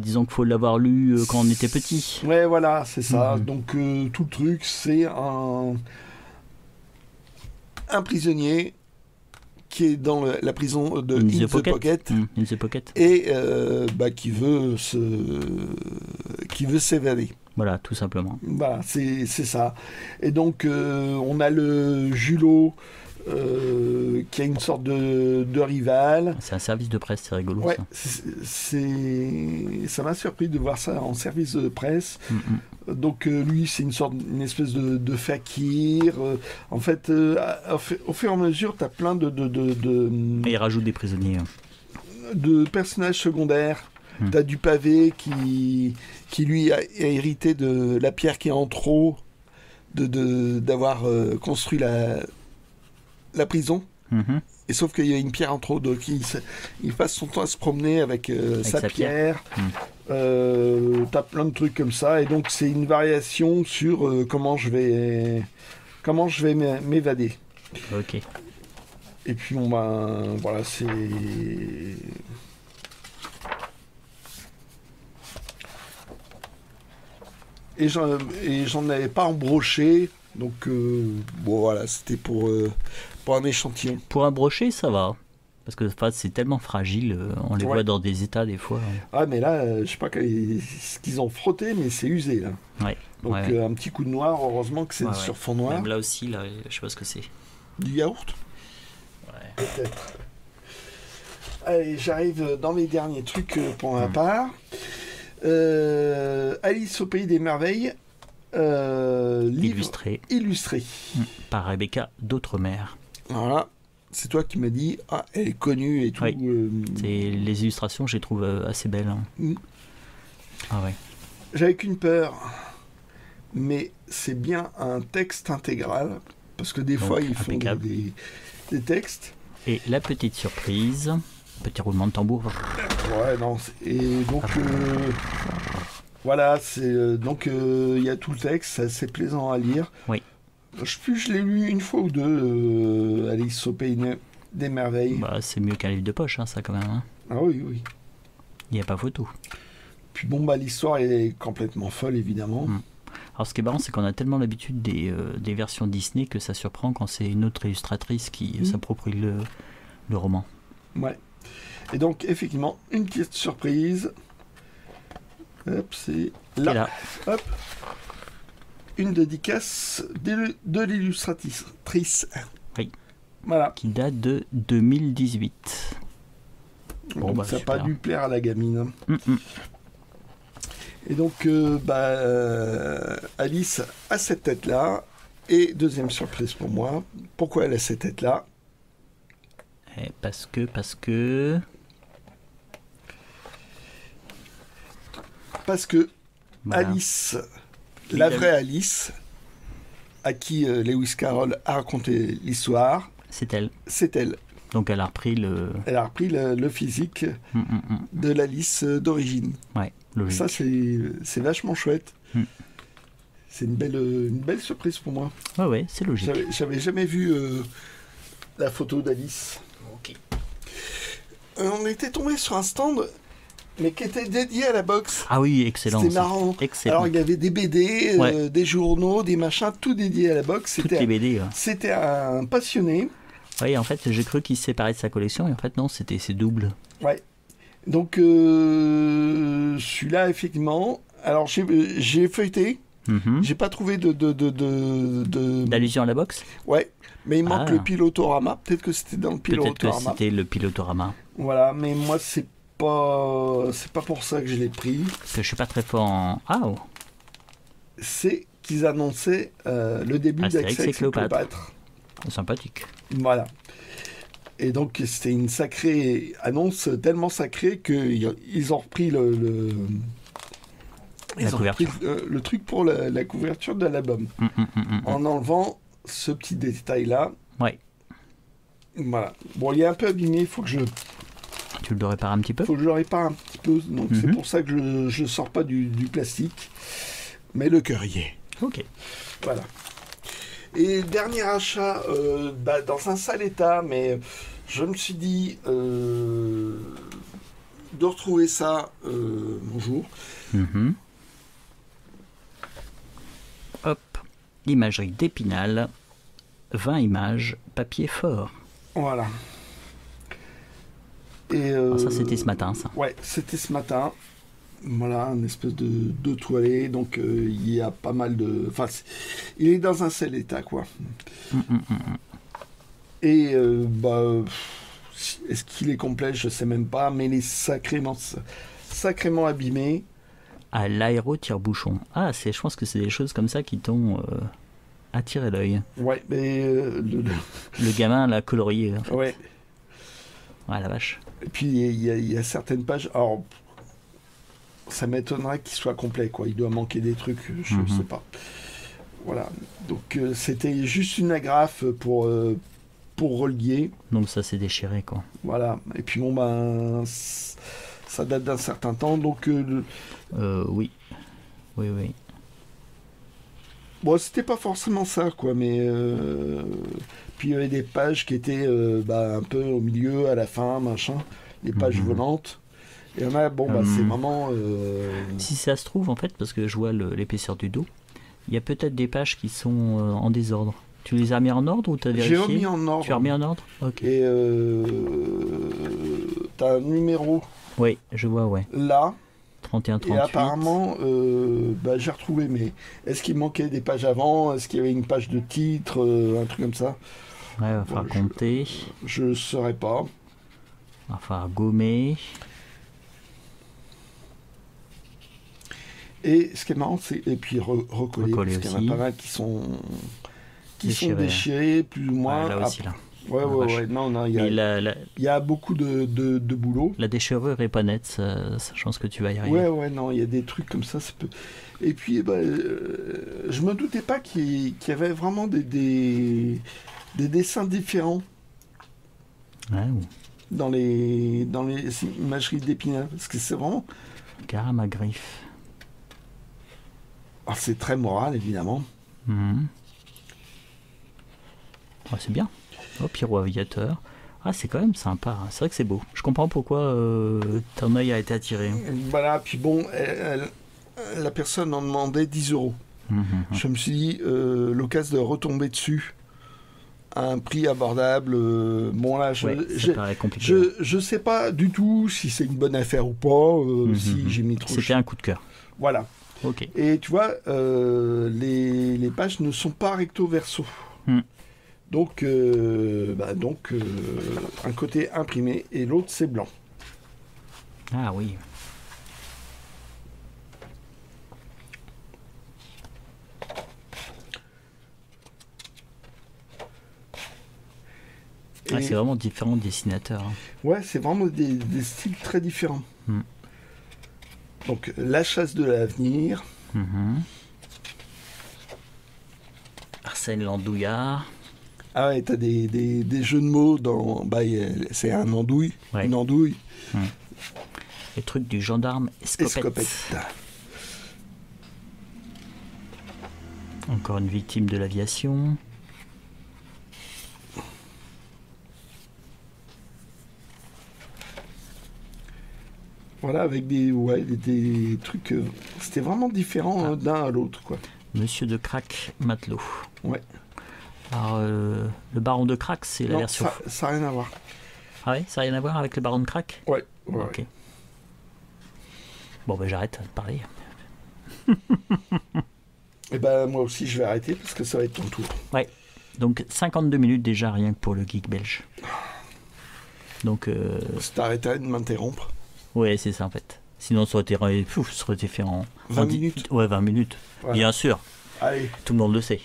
Disons qu'il faut l'avoir lu quand on était petit. Ouais, voilà, c'est ça. Donc, tout le truc, c'est un prisonnier qui est dans la prison de In the Pocket. In the Pocket. Et qui veut s'évader. Voilà, tout simplement. Voilà, c'est ça. Et donc, on a le Julot qui a une sorte de rival. C'est un service de presse, c'est rigolo. Ouais, ça. Ça m'a surpris de voir ça en service de presse. Donc lui, c'est une espèce de fakir. En fait, au fur et à mesure, tu as plein Et il rajoute des prisonniers. De personnages secondaires. Tu as du pavé qui lui a hérité de la pierre qui est en trop d'avoir construit la prison. Et sauf qu'il y a une pierre en trop, donc il passe son temps à se promener avec sa pierre. T'as plein de trucs comme ça, et donc c'est une variation sur comment je vais m'évader. Ok. Et puis bon ben voilà, c'est... Et j'en avais pas embroché, donc bon voilà, c'était pour un échantillon. Pour un brochet, ça va. Parce que enfin, c'est tellement fragile, on les voit dans des états des fois. Ah mais là, je sais pas ce qu'ils ont frotté, mais c'est usé là. Ouais. Donc un petit coup de noir, heureusement que c'est sur fond noir. Même là aussi, là, je sais pas ce que c'est. Du yaourt? Ouais. Peut-être. Allez, j'arrive dans mes derniers trucs pour ma part. Alice au pays des merveilles, livre illustré. Par Rebecca d'Outremer. Voilà. C'est toi qui m'as dit, elle est connue et tout. Oui. Les illustrations, je les trouve assez belles. Hein. Ah ouais. J'avais qu'une peur, mais c'est bien un texte intégral, parce que des fois, ils font des textes. Et la petite surprise, petit roulement de tambour. Ouais, non, et donc, voilà, donc il y a tout le texte, c'est assez plaisant à lire. Oui. Je l'ai lu une fois ou deux, Alice au pays des merveilles. Bah, c'est mieux qu'un livre de poche, hein, ça quand même. Hein. Ah oui, oui. Il n'y a pas photo. Puis bon, bah, l'histoire est complètement folle, évidemment. Alors ce qui est marrant, c'est qu'on a tellement l'habitude des versions Disney que ça surprend quand c'est une autre illustratrice qui s'approprie le roman. Ouais. Et donc, effectivement, une petite surprise. Hop, c'est là. Hop. Une dédicace de l'illustratrice. Oui. Voilà. Qui date de 2018. Bon, donc, ça n'a pas dû plaire à la gamine. Et donc, Alice a cette tête-là. Et deuxième surprise pour moi. Pourquoi elle a cette tête-là? Parce que... Voilà. Alice, la vraie Alice, à qui Lewis Carroll a raconté l'histoire, c'est elle. C'est elle. Donc elle a repris le physique de l'Alice d'origine. Ouais, logique. Ça, c'est vachement chouette. C'est une belle surprise pour moi. Ouais, c'est logique. J'avais jamais vu la photo d'Alice. Ok. On était tombé sur un stand, mais qui était dédié à la boxe. Ah oui, excellent. C'était marrant. Excellent. Alors il y avait des BD, des journaux, des machins, tout dédié à la boxe. Toutes les BD. C'était un passionné. Oui, en fait, j'ai cru qu'il se séparait de sa collection, et en fait, non, c'est double. Ouais. Donc, celui-là, effectivement. Alors, j'ai feuilleté. J'ai pas trouvé d'allusion à la boxe. Ouais, mais il manque le pilotorama. Peut-être que c'était dans le pilotorama. Peut-être que c'était le pilotorama. Voilà, mais moi, c'est pas pour ça que je l'ai pris. Parce que je suis pas très fort en... C'est qu'ils annonçaient le début d'Astérix et Cléopâtre. Sympathique. Voilà. Et donc, c'était une sacrée annonce, tellement sacrée qu'ils ont repris le truc pour la couverture de l'album. En enlevant ce petit détail-là. Ouais. Voilà. Bon, il est un peu abîmé, il faut que je... Tu le répares un petit peu? Il faut que je le répare un petit peu, donc c'est pour ça que je sors pas du plastique. Mais le cœur y est. Ok. Voilà. Et dernier achat, dans un sale état, mais je me suis dit de retrouver ça bonjour. Hop, imagerie d'Épinal, 20 images, papier fort. Voilà. Et ça, c'était ce matin, ça. Ouais, c'était ce matin. Voilà, une espèce de toilette, donc il y a pas mal de... Enfin, il est dans un sale état, quoi. Et, est-ce qu'il est complet? Je sais même pas, mais il est sacrément abîmé. À l'aéro-tire-bouchon. Ah, je pense que c'est des choses comme ça qui t'ont attiré l'œil. Ouais, mais... Le gamin l'a colorié. En fait. Ouais. Ouais, la vache. Et puis, il y a certaines pages... Alors... Ça m'étonnerait qu'il soit complet, quoi. Il doit manquer des trucs, je ne sais pas. Voilà. Donc, c'était juste une agrafe pour pour relier. Donc ça s'est déchiré, quoi. Voilà. Et puis bon, ben, ça date d'un certain temps, donc... Oui. Oui, oui. Bon, c'était pas forcément ça, quoi, mais... Puis il y avait des pages qui étaient un peu au milieu, à la fin, machin. Les pages volantes. Et il y en a, bon, c'est vraiment... Si ça se trouve, en fait, parce que je vois l'épaisseur du dos, il y a peut-être des pages qui sont en désordre. Tu les as mis en ordre ou tu as vérifié? J'ai remis en ordre. Tu as remis en ordre? Ok. Et t'as un numéro. Oui, je vois, ouais. Là. 31-38. Et apparemment, j'ai retrouvé, mais est-ce qu'il manquait des pages avant? Est-ce qu'il y avait une page de titre? Un truc comme ça? Ouais, il va falloir compter. Je ne saurais pas. Il va falloir gommer. Et ce qui est marrant, c'est... Et puis recoller, parce qu'il y en a pas mal qui sont déchirés, plus ou moins. Ouais, là aussi, là. Ouais. Non, il y a beaucoup de boulot. La déchirure est pas nette, ça chance que tu vas y arriver. Ouais, non, il y a des trucs comme ça. Et puis, je me doutais pas qu'il y avait vraiment des dessins différents dans les imageries d'Épinal, parce que c'est vraiment... Gamme à griffe. Alors, c'est très moral, évidemment. C'est bien. Oh, Pyro Aviateur. Ah, c'est quand même sympa. Hein. C'est vrai que c'est beau. Je comprends pourquoi ton œil a été attiré. Voilà, puis bon, la personne en demandait 10 €. Je me suis dit, l'occasion de retomber dessus à un prix abordable. Bon, là, ça paraît compliqué. Je sais pas du tout si c'est une bonne affaire ou pas, si j'ai mis trop... C'était un coup de cœur. Voilà. Ok. Et tu vois, les pages ne sont pas recto-verso. Donc, un côté imprimé et l'autre c'est blanc. Ah oui. C'est vraiment différent de dessinateurs. Hein. Ouais, c'est vraiment des styles très différents. Donc, La chasse de l'avenir. Arsène Landouillard. Ah ouais, t'as des jeux de mots dans... c'est un andouille, une andouille. Les trucs du gendarme Escopette. Encore une victime de l'aviation. Voilà, avec des trucs... c'était vraiment différent d'un à l'autre, quoi. Monsieur de Crac Matelot. Ouais. Alors, le baron de Crac, c'est la version... ça n'a rien à voir. Ah ouais, ça n'a rien à voir avec le baron de Crac? Ouais. Ok. Bon, j'arrête de parler. Et moi aussi, je vais arrêter parce que ça va être ton tour. Ouais. Donc, 52 minutes déjà, rien que pour le geek belge. Donc... Si t'arrêtais de m'interrompre. Ouais, c'est ça, en fait. Sinon, ça aurait été fait en... 20 minutes. Ouais, 20 minutes. Voilà. Bien sûr. Allez. Tout le monde le sait.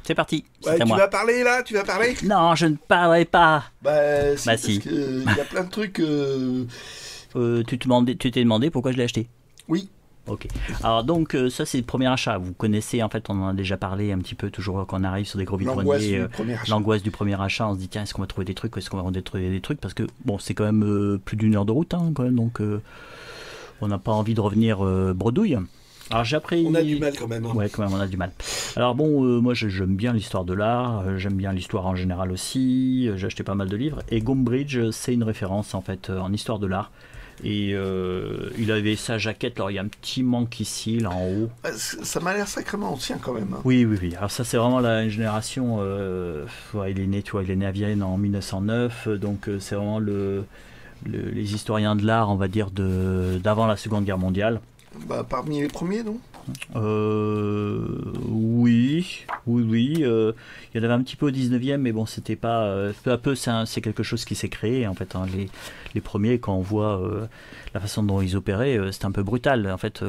C'est parti. Ouais, tu vas parler là? Tu vas parler? Non, je ne parlerai pas. Si. Parce qu'il y a plein de trucs. Tu t'es demandé pourquoi je l'ai acheté? Oui. Ok. Alors donc ça c'est le premier achat. Vous connaissez en fait, on en a déjà parlé un petit peu toujours quand on arrive sur des gros vitroniers. L'angoisse du premier achat. On se dit tiens, est-ce qu'on va trouver des trucs? Est-ce qu'on va trouver des trucs? Parce que bon, c'est quand même plus d'1 heure de route quand même, donc on n'a pas envie de revenir bredouille. Alors on a du mal quand même. Ouais, quand même, on a du mal. Alors bon, moi j'aime bien l'histoire de l'art, j'aime bien l'histoire en général aussi, j'ai acheté pas mal de livres, et Gombrich, c'est une référence en fait en histoire de l'art. Et il avait sa jaquette, alors il y a un petit manque ici, là en haut. Ça m'a l'air sacrément ancien quand même. Oui. Alors ça c'est vraiment la génération, il est né à Vienne en 1909, donc c'est vraiment les historiens de l'art, on va dire, d'avant la Seconde Guerre mondiale. Parmi les premiers, non? Oui. Il y en avait un petit peu au 19e, mais bon, c'était pas... peu à peu, c'est quelque chose qui s'est créé, en fait. Hein. Les premiers, quand on voit la façon dont ils opéraient, c'était un peu brutal. En fait,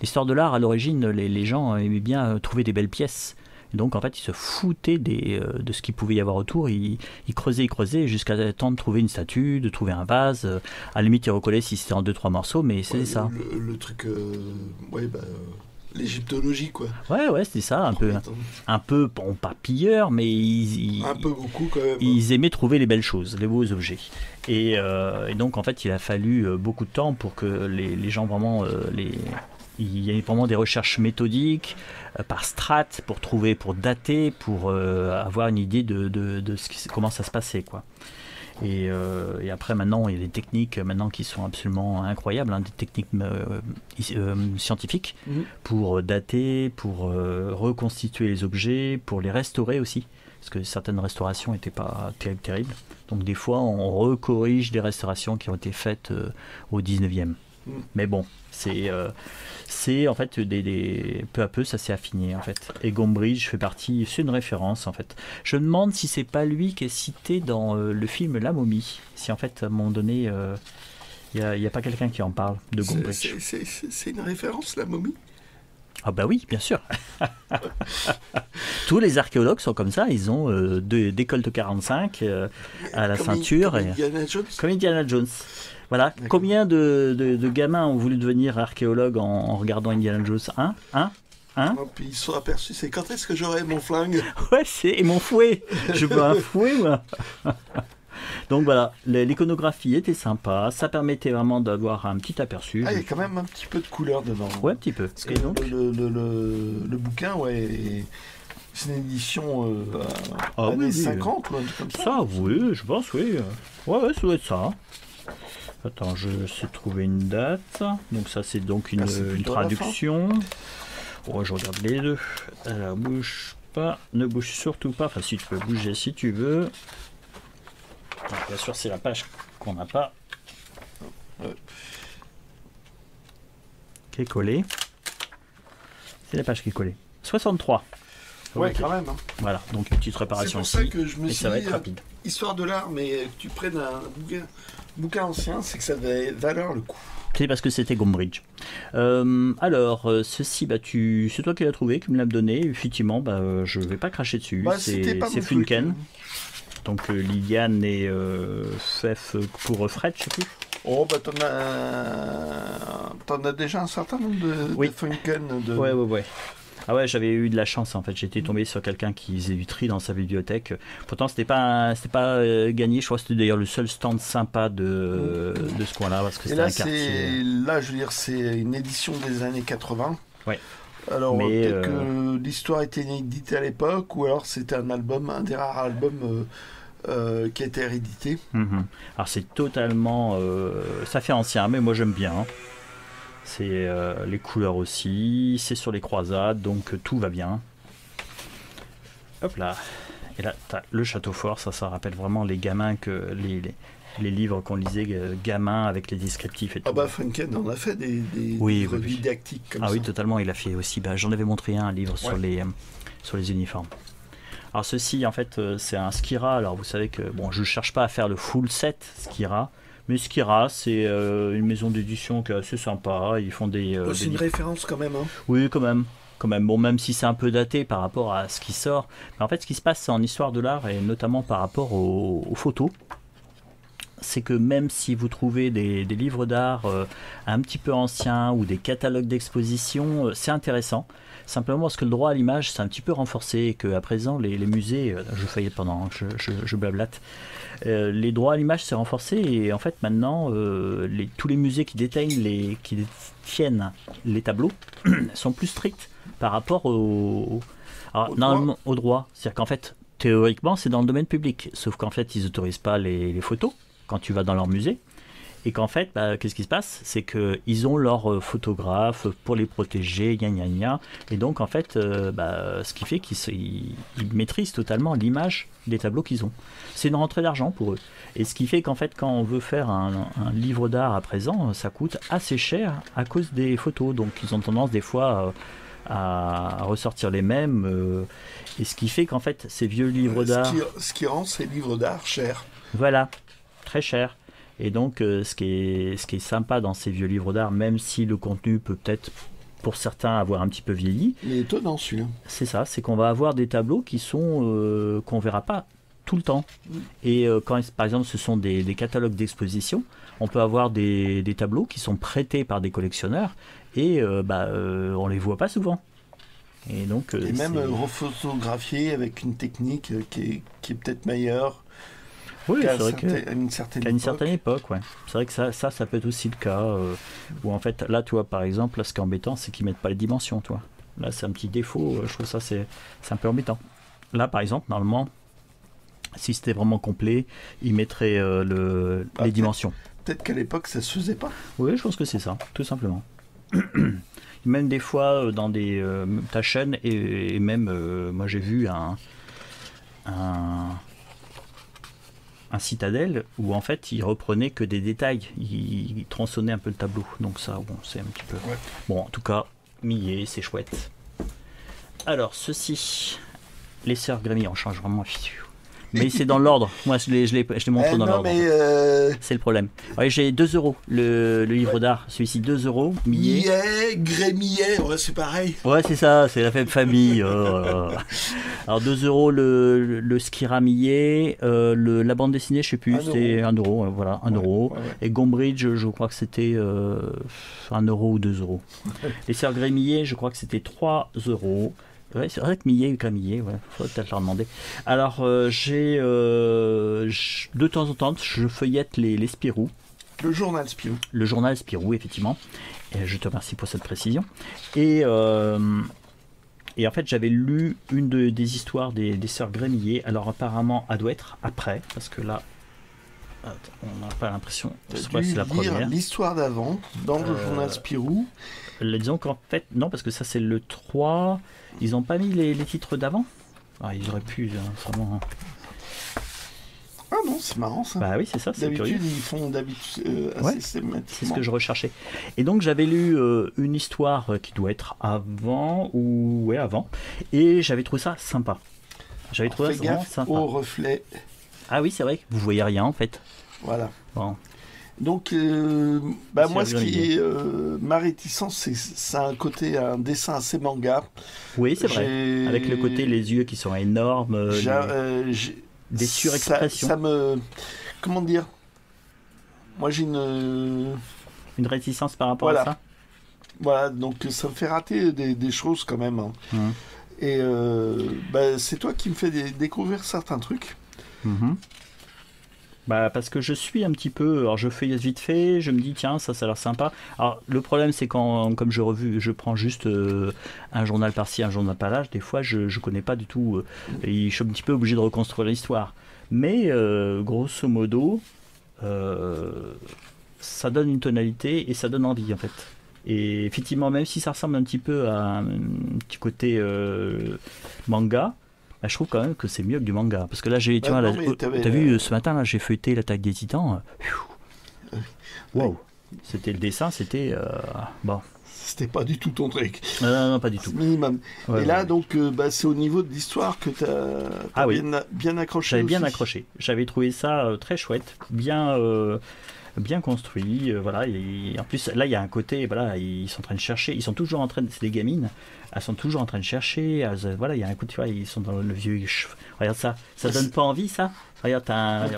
l'histoire de l'art, à l'origine, les gens aimaient bien trouver des belles pièces. Donc, en fait, ils se foutaient de ce qu'il pouvait y avoir autour. Ils creusaient jusqu'à temps de trouver une statue, de trouver un vase. À la limite, ils recollaient si c'était en 2-3 morceaux, mais c'est ça. Le truc... l'égyptologie, quoi. Ouais, c'était ça, un peu, bon, pas pilleurs, mais un peu beaucoup quand même. Ils aimaient trouver les belles choses, les beaux objets. Et donc, en fait, il a fallu beaucoup de temps pour que les gens vraiment... il y a vraiment des recherches méthodiques par strates pour trouver, pour dater, pour avoir une idée de comment ça se passait, quoi. Et après, maintenant, il y a des techniques maintenant qui sont absolument incroyables, hein, des techniques scientifiques pour dater, pour reconstituer les objets, pour les restaurer aussi. Parce que certaines restaurations n'étaient pas terribles. Donc des fois, on recorrige des restaurations qui ont été faites au 19e. Mais bon, c'est en fait peu à peu ça s'est affiné en fait. Et Gombrich fait partie, c'est une référence en fait. Je me demande si c'est pas lui qui est cité dans le film La Momie. Si en fait à un moment donné il y a pas quelqu'un qui en parle de Gombrich. C'est une référence, La Momie? Ah bah oui, bien sûr. Tous les archéologues sont comme ça, ils ont des colts 45 à la ceinture. Comme Indiana Jones. Voilà. Combien de gamins ont voulu devenir archéologues en regardant Indiana Jones? Oh, puis ils se sont aperçus, c'est quand est-ce que j'aurai mon flingue? Ouais, et mon fouet. Je veux un fouet, moi. Donc voilà, l'iconographie était sympa, ça permettait vraiment d'avoir un petit aperçu. Ah, il y a quand même un petit peu de couleur dedans. Ouais, un petit peu. Parce que donc le bouquin, ouais, c'est une édition années 50 ou un truc comme ça. Ça, oui, je pense, oui. Ouais, ça doit être ça. Attends, je sais trouver une date. Donc ça, c'est donc une traduction. Oh, je regarde les deux. Alors, bouge pas, ne bouge surtout pas. Enfin, si tu peux bouger, si tu veux. Donc, bien sûr, c'est la page qu'on n'a pas. Qui est collée. C'est la page qui est collée. 63. Ouais, okay. Quand même. Hein. Voilà, donc une petite réparation ici. C'est pour ça que je me suis ça va être rapide. Histoire de l'art, mais que tu prennes un bouquin ancien, c'est que ça va valoir le coup. C'est parce que c'était Gombrich. Alors, ceci, c'est toi qui l'as trouvé, qui me l'as donné. Effectivement, je ne vais pas cracher dessus. C'est Funken. Donc Liliane et Fef pour Fred, je sais plus. Oh, t'en as déjà un certain nombre de Funken. Ouais. Ah ouais, j'avais eu de la chance en fait. J'étais tombé sur quelqu'un qui faisait du tri dans sa bibliothèque. Pourtant, c'était pas gagné. Je crois que c'était d'ailleurs le seul stand sympa de ce coin-là parce que c'était un quartier. Là, je veux dire, c'est une édition des années 80. Ouais. Alors peut-être que l'histoire était inéditée à l'époque, ou alors c'était un des rares albums qui a été réédité. Alors c'est totalement, ça fait ancien, mais moi j'aime bien. Hein. C'est les couleurs aussi, c'est sur les croisades, donc tout va bien. Hop là. Et là, t'as le château fort, ça rappelle vraiment les gamins les livres qu'on lisait gamins avec les descriptifs et tout. Ah bah Funken en a fait des livres didactiques comme ça. Ah oui, totalement, il a fait aussi, j'en avais montré un livre sur les uniformes. Alors ceci, en fait, c'est un Skira. Alors vous savez que, je ne cherche pas à faire le full set Skira, mais Skira, c'est une maison d'édition qui est assez sympa. Ils font c'est une référence quand même. Hein. Oui, quand même. Bon, même si c'est un peu daté par rapport à ce qui sort. Mais en fait, ce qui se passe en histoire de l'art, et notamment par rapport aux photos, c'est que même si vous trouvez des livres d'art un petit peu anciens ou des catalogues d'exposition, c'est intéressant. Simplement parce que le droit à l'image c'est un petit peu renforcé et qu'à présent les musées, je faillite pendant que je blablate, les droits à l'image c'est renforcé et en fait maintenant tous les musées qui détiennent les tableaux sont plus stricts par rapport au droit. C'est-à-dire qu'en fait théoriquement c'est dans le domaine public, sauf qu'en fait ils n'autorisent pas les photos quand tu vas dans leur musée. Et qu'en fait, qu'est-ce qui se passe? C'est qu'ils ont leurs photographes pour les protéger, et donc en fait, ce qui fait qu'ils maîtrisent totalement l'image des tableaux qu'ils ont. C'est une rentrée d'argent pour eux. Et ce qui fait qu'en fait, quand on veut faire un livre d'art à présent, ça coûte assez cher à cause des photos. Donc ils ont tendance des fois à ressortir les mêmes. Et ce qui fait qu'en fait, ces vieux livres d'art... Ce qui rend ces livres d'art chers. Voilà, très cher. Et donc, ce qui est sympa dans ces vieux livres d'art, même si le contenu peut peut-être, pour certains, avoir un petit peu vieilli. Il est étonnant, celui-là. C'est ça, c'est qu'on va avoir des tableaux qui sont qu'on verra pas tout le temps. Et quand, par exemple, ce sont des catalogues d'exposition, on peut avoir des tableaux qui sont prêtés par des collectionneurs et on les voit pas souvent. Et donc, et même refotographier avec une technique qui est peut-être meilleure. Oui, c'est vrai qu'à une certaine époque, ouais. C'est vrai que ça peut être aussi le cas où en fait, là, tu vois, par exemple, là, ce qui est embêtant, c'est qu'ils mettent pas les dimensions, toi. Là, c'est un petit défaut. Je trouve ça c'est un peu embêtant. Là, par exemple, normalement, si c'était vraiment complet, ils mettraient les dimensions. Peut-être qu'à l'époque, ça se faisait pas. Oui, je pense que c'est ça, tout simplement. Même des fois dans ta chaîne et même moi j'ai vu un Citadel où en fait il reprenait que des détails, il tronçonnait un peu le tableau, donc ça bon c'est un petit peu bon. En tout cas Millet, c'est chouette. Alors ceci, les sœurs Grémy, on change vraiment, mais c'est dans l'ordre. Moi, je les montre dans l'ordre. C'est le problème. Ouais, j'ai 2 € le livre d'art. Celui-ci, 2 €. Millet, Grémillet, ouais, c'est pareil. Ouais, c'est ça, c'est la même famille. Alors, 2 € le Skira Millet. La bande dessinée, je sais plus, c'était 1 €. Voilà, 1 €. Ouais. Et Gombrich, je crois que c'était 1 € ou 2 €. Les sœurs Grémillet, je crois que c'était 3 €. Ouais, c'est vrai que Millet, Gramillet, ouais, faut peut-être leur demander. Alors, j'ai de temps en temps, je feuillette les Spirou. Le journal Spirou. Le journal Spirou, effectivement. Et je te remercie pour cette précision. Et en fait, j'avais lu une des histoires des sœurs Grémillet. Alors, apparemment, elle doit être après, parce que là, on n'a pas l'impression. C'est la première. L'histoire d'avant dans le journal Spirou. Disons qu'en fait, non, parce que ça, c'est le 3. Ils n'ont pas mis les titres d'avant. Ils auraient pu, vraiment. Ah non, c'est marrant ça. Bah oui, c'est ça, c'est d'habitude, curieux. Ils font assez systématiquement. C'est ce que je recherchais. Et donc, j'avais lu une histoire qui doit être avant, avant. Et j'avais trouvé ça sympa. J'avais trouvé ça vraiment sympa. Au reflet. Ah oui, c'est vrai, vous voyez rien en fait. Voilà. Bon. Donc, moi, ce qui est ma réticence, c'est ça a un dessin assez manga. Oui, c'est vrai. Avec le côté, les yeux qui sont énormes, des surexpressions. Ça me... Comment dire? Moi, j'ai une réticence par rapport à ça. Voilà, donc ça me fait rater des choses quand même. Hein. Et c'est toi qui me fais découvrir certains trucs. Parce que je suis un petit peu, alors je feuillette vite fait, je me dis tiens ça a l'air sympa. Alors le problème c'est quand comme je prends juste un journal par-ci, un journal par-là, des fois je connais pas du tout et je suis un petit peu obligé de reconstruire l'histoire. Mais grosso modo ça donne une tonalité et ça donne envie en fait. Et effectivement même si ça ressemble un petit peu à un petit côté manga, je trouve quand même que c'est mieux que du manga. Parce que là, t'as vu ce matin, là, j'ai feuilleté l'Attaque des Titans. Wow. C'était le dessin, c'était bon. C'était pas du tout ton truc. Non, pas du tout. Minimum. Et là, donc, c'est au niveau de l'histoire que t'as bien accroché. J'avais bien accroché. J'avais trouvé ça très chouette, bien construit. Voilà. Et en plus, là, il y a un côté, voilà, ils sont en train de chercher. Ils sont toujours en train de, c'est des gamines. Elles sont toujours en train de chercher. Voilà, il y a un côté, ils sont dans le vieux. Regarde ça. Ça donne pas envie, ça. Regarde,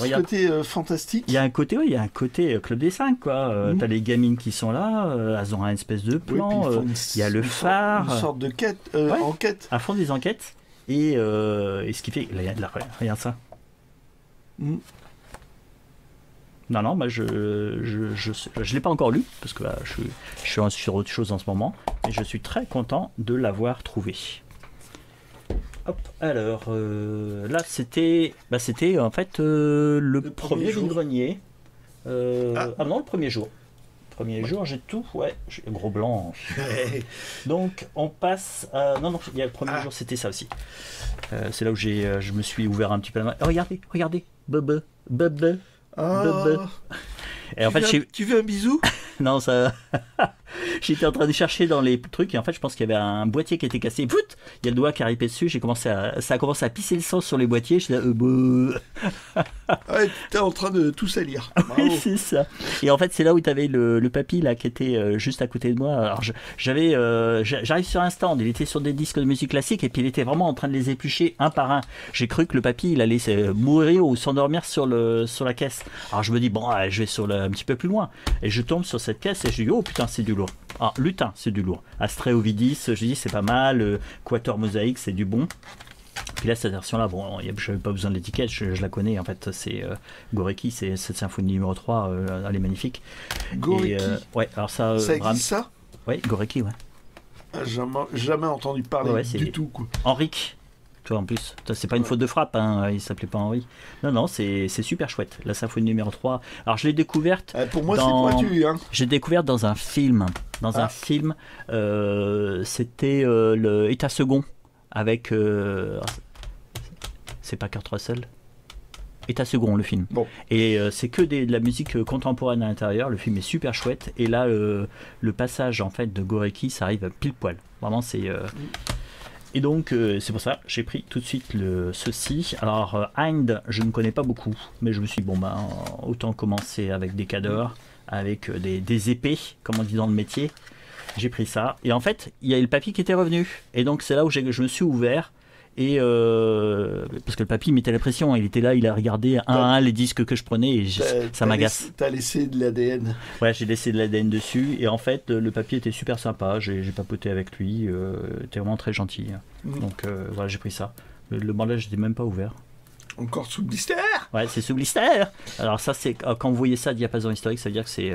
regarde, côté fantastique. Il y a un côté, Club des 5, quoi. T'as les gamines qui sont là, elles ont un espèce de plan. Il y a le phare. Une sorte de quête, enquête. Elles font des enquêtes. Et ce qui fait, là, il y a de la, regarde ça. Non, je l'ai pas encore lu parce que je suis sur autre chose en ce moment, mais je suis très content de l'avoir trouvé. Hop, alors là c'était en fait le premier vide-grenier. Non, le premier jour. Jour, j'ai tout, j'ai gros blanc. Donc on passe à... Non, il y a le premier jour, c'était ça aussi. C'est là où je me suis ouvert un petit peu la main. Regardez, Bob. Et en fait, tu veux un bisou? Non, ça. J'étais en train de chercher dans les trucs et en fait, je pense qu'il y avait un boîtier qui était cassé. Il y a le doigt qui a ripé dessus. Ça a commencé à pisser le sang sur les boîtiers. Je suis là, t'es en train de tout salir. Oui, c'est ça. Et en fait, c'est là où tu avais le papy là qui était juste à côté de moi. Alors, j'arrive sur un stand. Il était sur des disques de musique classique et puis il était vraiment en train de les éplucher un par un. J'ai cru que le papy il allait mourir ou s'endormir sur la caisse. Alors je me dis bon, je vais un petit peu plus loin et je tombe sur cette caisse et je dis oh putain c'est du lourd. lourd. Ah, Lutin, c'est du lourd. Astray Ovidis, je dis c'est pas mal. Quator Mosaïque, c'est du bon. Puis là, cette version-là, bon, je n'avais pas besoin de l'étiquette, je la connais. En fait, c'est Gorecki, c'est cette symphonie numéro 3, elle est magnifique. Gorecki. Ouais, alors ça. Ça existe ça? Ouais, Gorecki, ouais. Ah, jamais entendu parler du tout, quoi. Henrik. Toi en plus, c'est pas une faute de frappe, hein. Il s'appelait pas Henri. Non, c'est super chouette. La symphonie numéro 3. Alors je l'ai découverte. Pour moi, c'est pointu. Hein. J'ai découvert dans un film. C'était le État second avec. C'est pas Kurt Russell. État second, le film. Bon. Et c'est que de la musique contemporaine à l'intérieur. Le film est super chouette. Et là, le passage en fait de Gorecki, ça arrive pile poil. Vraiment, c'est. Et donc, c'est pour ça j'ai pris tout de suite ceci. Alors, Hind, je ne connais pas beaucoup, mais je me suis dit, bon, ben, autant commencer avec des cadors, avec des épées, comme on dit dans le métier. J'ai pris ça. Et en fait, il y a le papy qui était revenu. Et donc, c'est là où je me suis ouvert. Et parce que le papy mettait la pression, il était là, il a regardé un à un les disques que je prenais et ça m'agace. T'as laissé de l'ADN. Ouais, j'ai laissé de l'ADN dessus et en fait le papy était super sympa, j'ai papoté avec lui, il était vraiment très gentil. Donc voilà, j'ai pris ça. Le bandage j'étais même pas ouvert. Encore sous blister. Ouais, c'est sous blister. Alors ça c'est quand vous voyez ça diapason historique, ça veut dire que c'est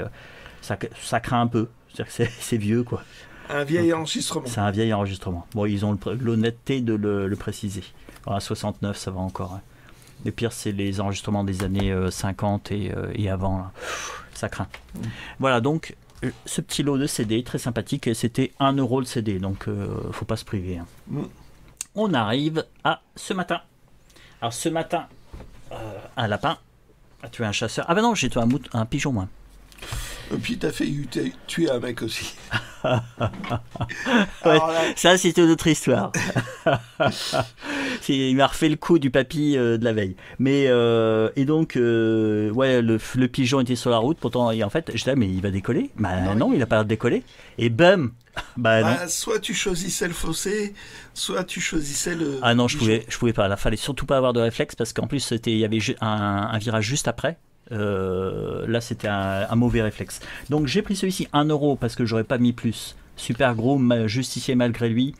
ça craint un peu, c'est-à-dire que c'est vieux quoi. Un vieil enregistrement. C'est un vieil enregistrement. Bon, ils ont l'honnêteté de le préciser. Alors, à 69, ça va encore. Hein. Le pire, c'est les enregistrements des années 50 et avant. Là. Ça craint. Voilà, donc, ce petit lot de CD, très sympathique. Et c'était 1 € le CD, donc faut pas se priver. Hein. On arrive à ce matin. Alors, ce matin, un lapin a tué un chasseur. Ah ben non, j'ai tué un pigeon, moi. Et puis t'as fait tuer un mec aussi. Ouais, là... Ça c'est une autre histoire. Il m'a refait le coup du papy de la veille. Mais et donc ouais le pigeon était sur la route. Pourtant et en fait je disais mais il va décoller. Bah non il a pas l'air de décoller. Et bum. Non. Soit tu choisissais le fossé, soit tu choisissais le. Ah non je pouvais pas. Il fallait surtout pas avoir de réflexe parce qu'en plus il y avait un virage juste après. Là c'était un mauvais réflexe. Donc j'ai pris celui-ci 1 € parce que j'aurais pas mis plus. Super gros, justifié malgré lui.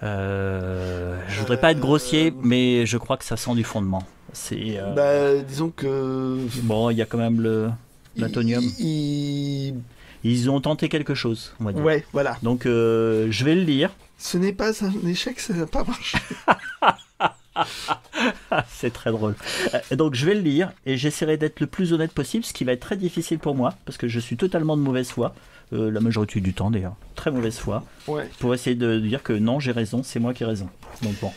Je voudrais pas être grossier, mais je crois que ça sent du fondement. C'est. Disons que. Bon, il y a quand même l'atonium. Ils ont tenté quelque chose, on va dire. Ouais, voilà. Donc je vais le lire. Ce n'est pas un échec, ça n'a pas marché. C'est très drôle. Donc je vais le lire et j'essaierai d'être le plus honnête possible, ce qui va être très difficile pour moi parce que je suis totalement de mauvaise foi, la majorité du temps d'ailleurs, très mauvaise foi, pour essayer de dire que non j'ai raison, c'est moi qui ai raison. Donc bon,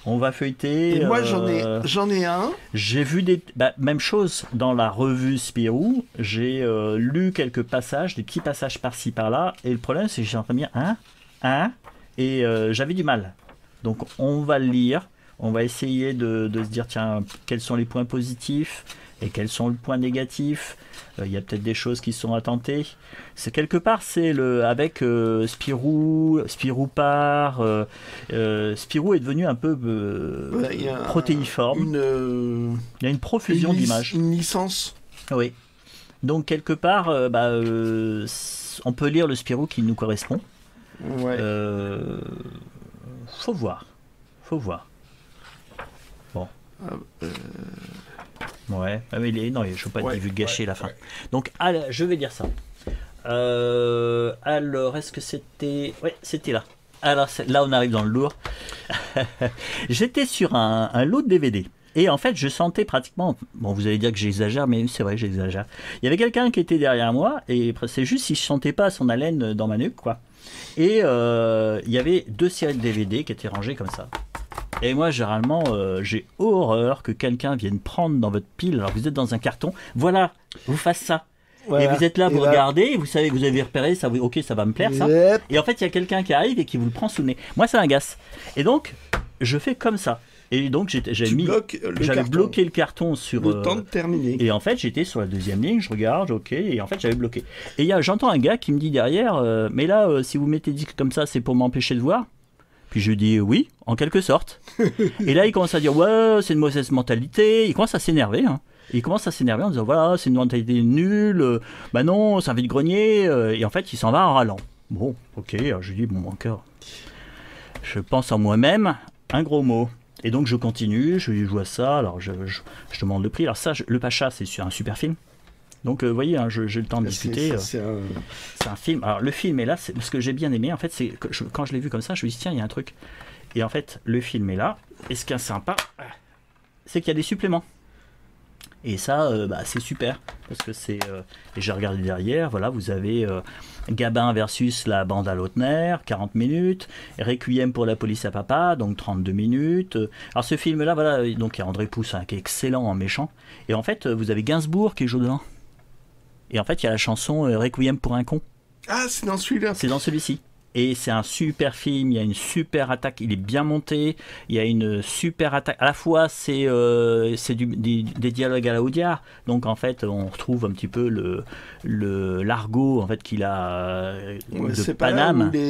on va feuilleter. Et moi j'en ai un. J'ai vu même chose dans la revue Spirou, j'ai lu quelques passages, des petits passages par-ci par-là et le problème c'est que j'ai entendu et j'avais du mal. Donc on va le lire. On va essayer de se dire, tiens, quels sont les points positifs et quels sont les points négatifs. Il y a peut-être des choses qui sont à tenter. C'est quelque part, c'est avec Spirou part. Spirou est devenu un peu protéiforme. Il y a une profusion d'images. Une licence. Oui. Donc quelque part, on peut lire le Spirou qui nous correspond. Ouais. Faut voir. Bon. Ouais, mais non, je ne veux pas gâcher la fin. Ouais. Donc, je vais dire ça. Alors, est-ce que c'était... Ouais, c'était là. Alors, là, on arrive dans le lourd. J'étais sur un lot de DVD. Et en fait, je sentais pratiquement... Bon, vous allez dire que j'exagère, mais c'est vrai, j'exagère. Il y avait quelqu'un qui était derrière moi, et c'est juste si je ne sentais pas son haleine dans ma nuque, quoi. Et il y avait 2 séries de DVD qui étaient rangées comme ça. Et moi, généralement, j'ai horreur que quelqu'un vienne prendre dans votre pile, alors que vous êtes dans un carton. Voilà, vous fasse ça. Voilà. Et vous êtes là, vous regardez, vous savez, vous avez repéré, ça, ok, ça va me plaire, ça. Et en fait, il y a quelqu'un qui arrive et qui vous le prend sous le nez. Moi, ça m'agace. Et donc, je fais comme ça. Et donc, j'avais bloqué le carton sur... Le temps de terminer. Et en fait, j'étais sur la 2e ligne, je regarde, ok, et en fait, j'avais bloqué. Et j'entends un gars qui me dit derrière, mais là, si vous mettez disque comme ça, c'est pour m'empêcher de voir. Puis je dis oui, en quelque sorte. Et là, il commence à dire ouais, c'est une mauvaise mentalité. Il commence à s'énerver. Hein. Il commence à s'énerver en disant voilà, c'est une mentalité nulle. Bah non, c'est un vide-grenier. Et en fait, il s'en va en râlant. Bon, ok. Alors je dis bon, encore. Je pense en moi-même, un gros mot. Et donc je continue, je joue à ça. Alors je demande le prix. Alors ça, Le Pacha, c'est un super film. Donc vous voyez, hein, j'ai le temps de discuter. C'est un film. Alors le film est là. Ce que j'ai bien aimé, en fait, c'est que quand je l'ai vu comme ça, je me suis dit tiens, il y a un truc. Et en fait, le film est là. Et ce qui est sympa, c'est qu'il y a des suppléments. Et ça, c'est super. Parce que c'est. Et j'ai regardé derrière, voilà, vous avez Gabin versus la bande à Lautner, 40 minutes. Requiem pour la police à papa, donc 32 minutes. Alors ce film-là, voilà, donc il y a André Poussin qui est excellent en méchant. Et en fait, vous avez Gainsbourg qui joue dedans. Et en fait, il y a la chanson Requiem pour un con. Ah, c'est dans celui-là. C'est dans celui-ci. Et c'est un super film, il y a une super attaque, il est bien monté, il y a une super attaque. À la fois, c'est des dialogues à la Audiard, donc en fait, on retrouve un petit peu l'argot en fait, qu'il a de c'est Paname. Pas là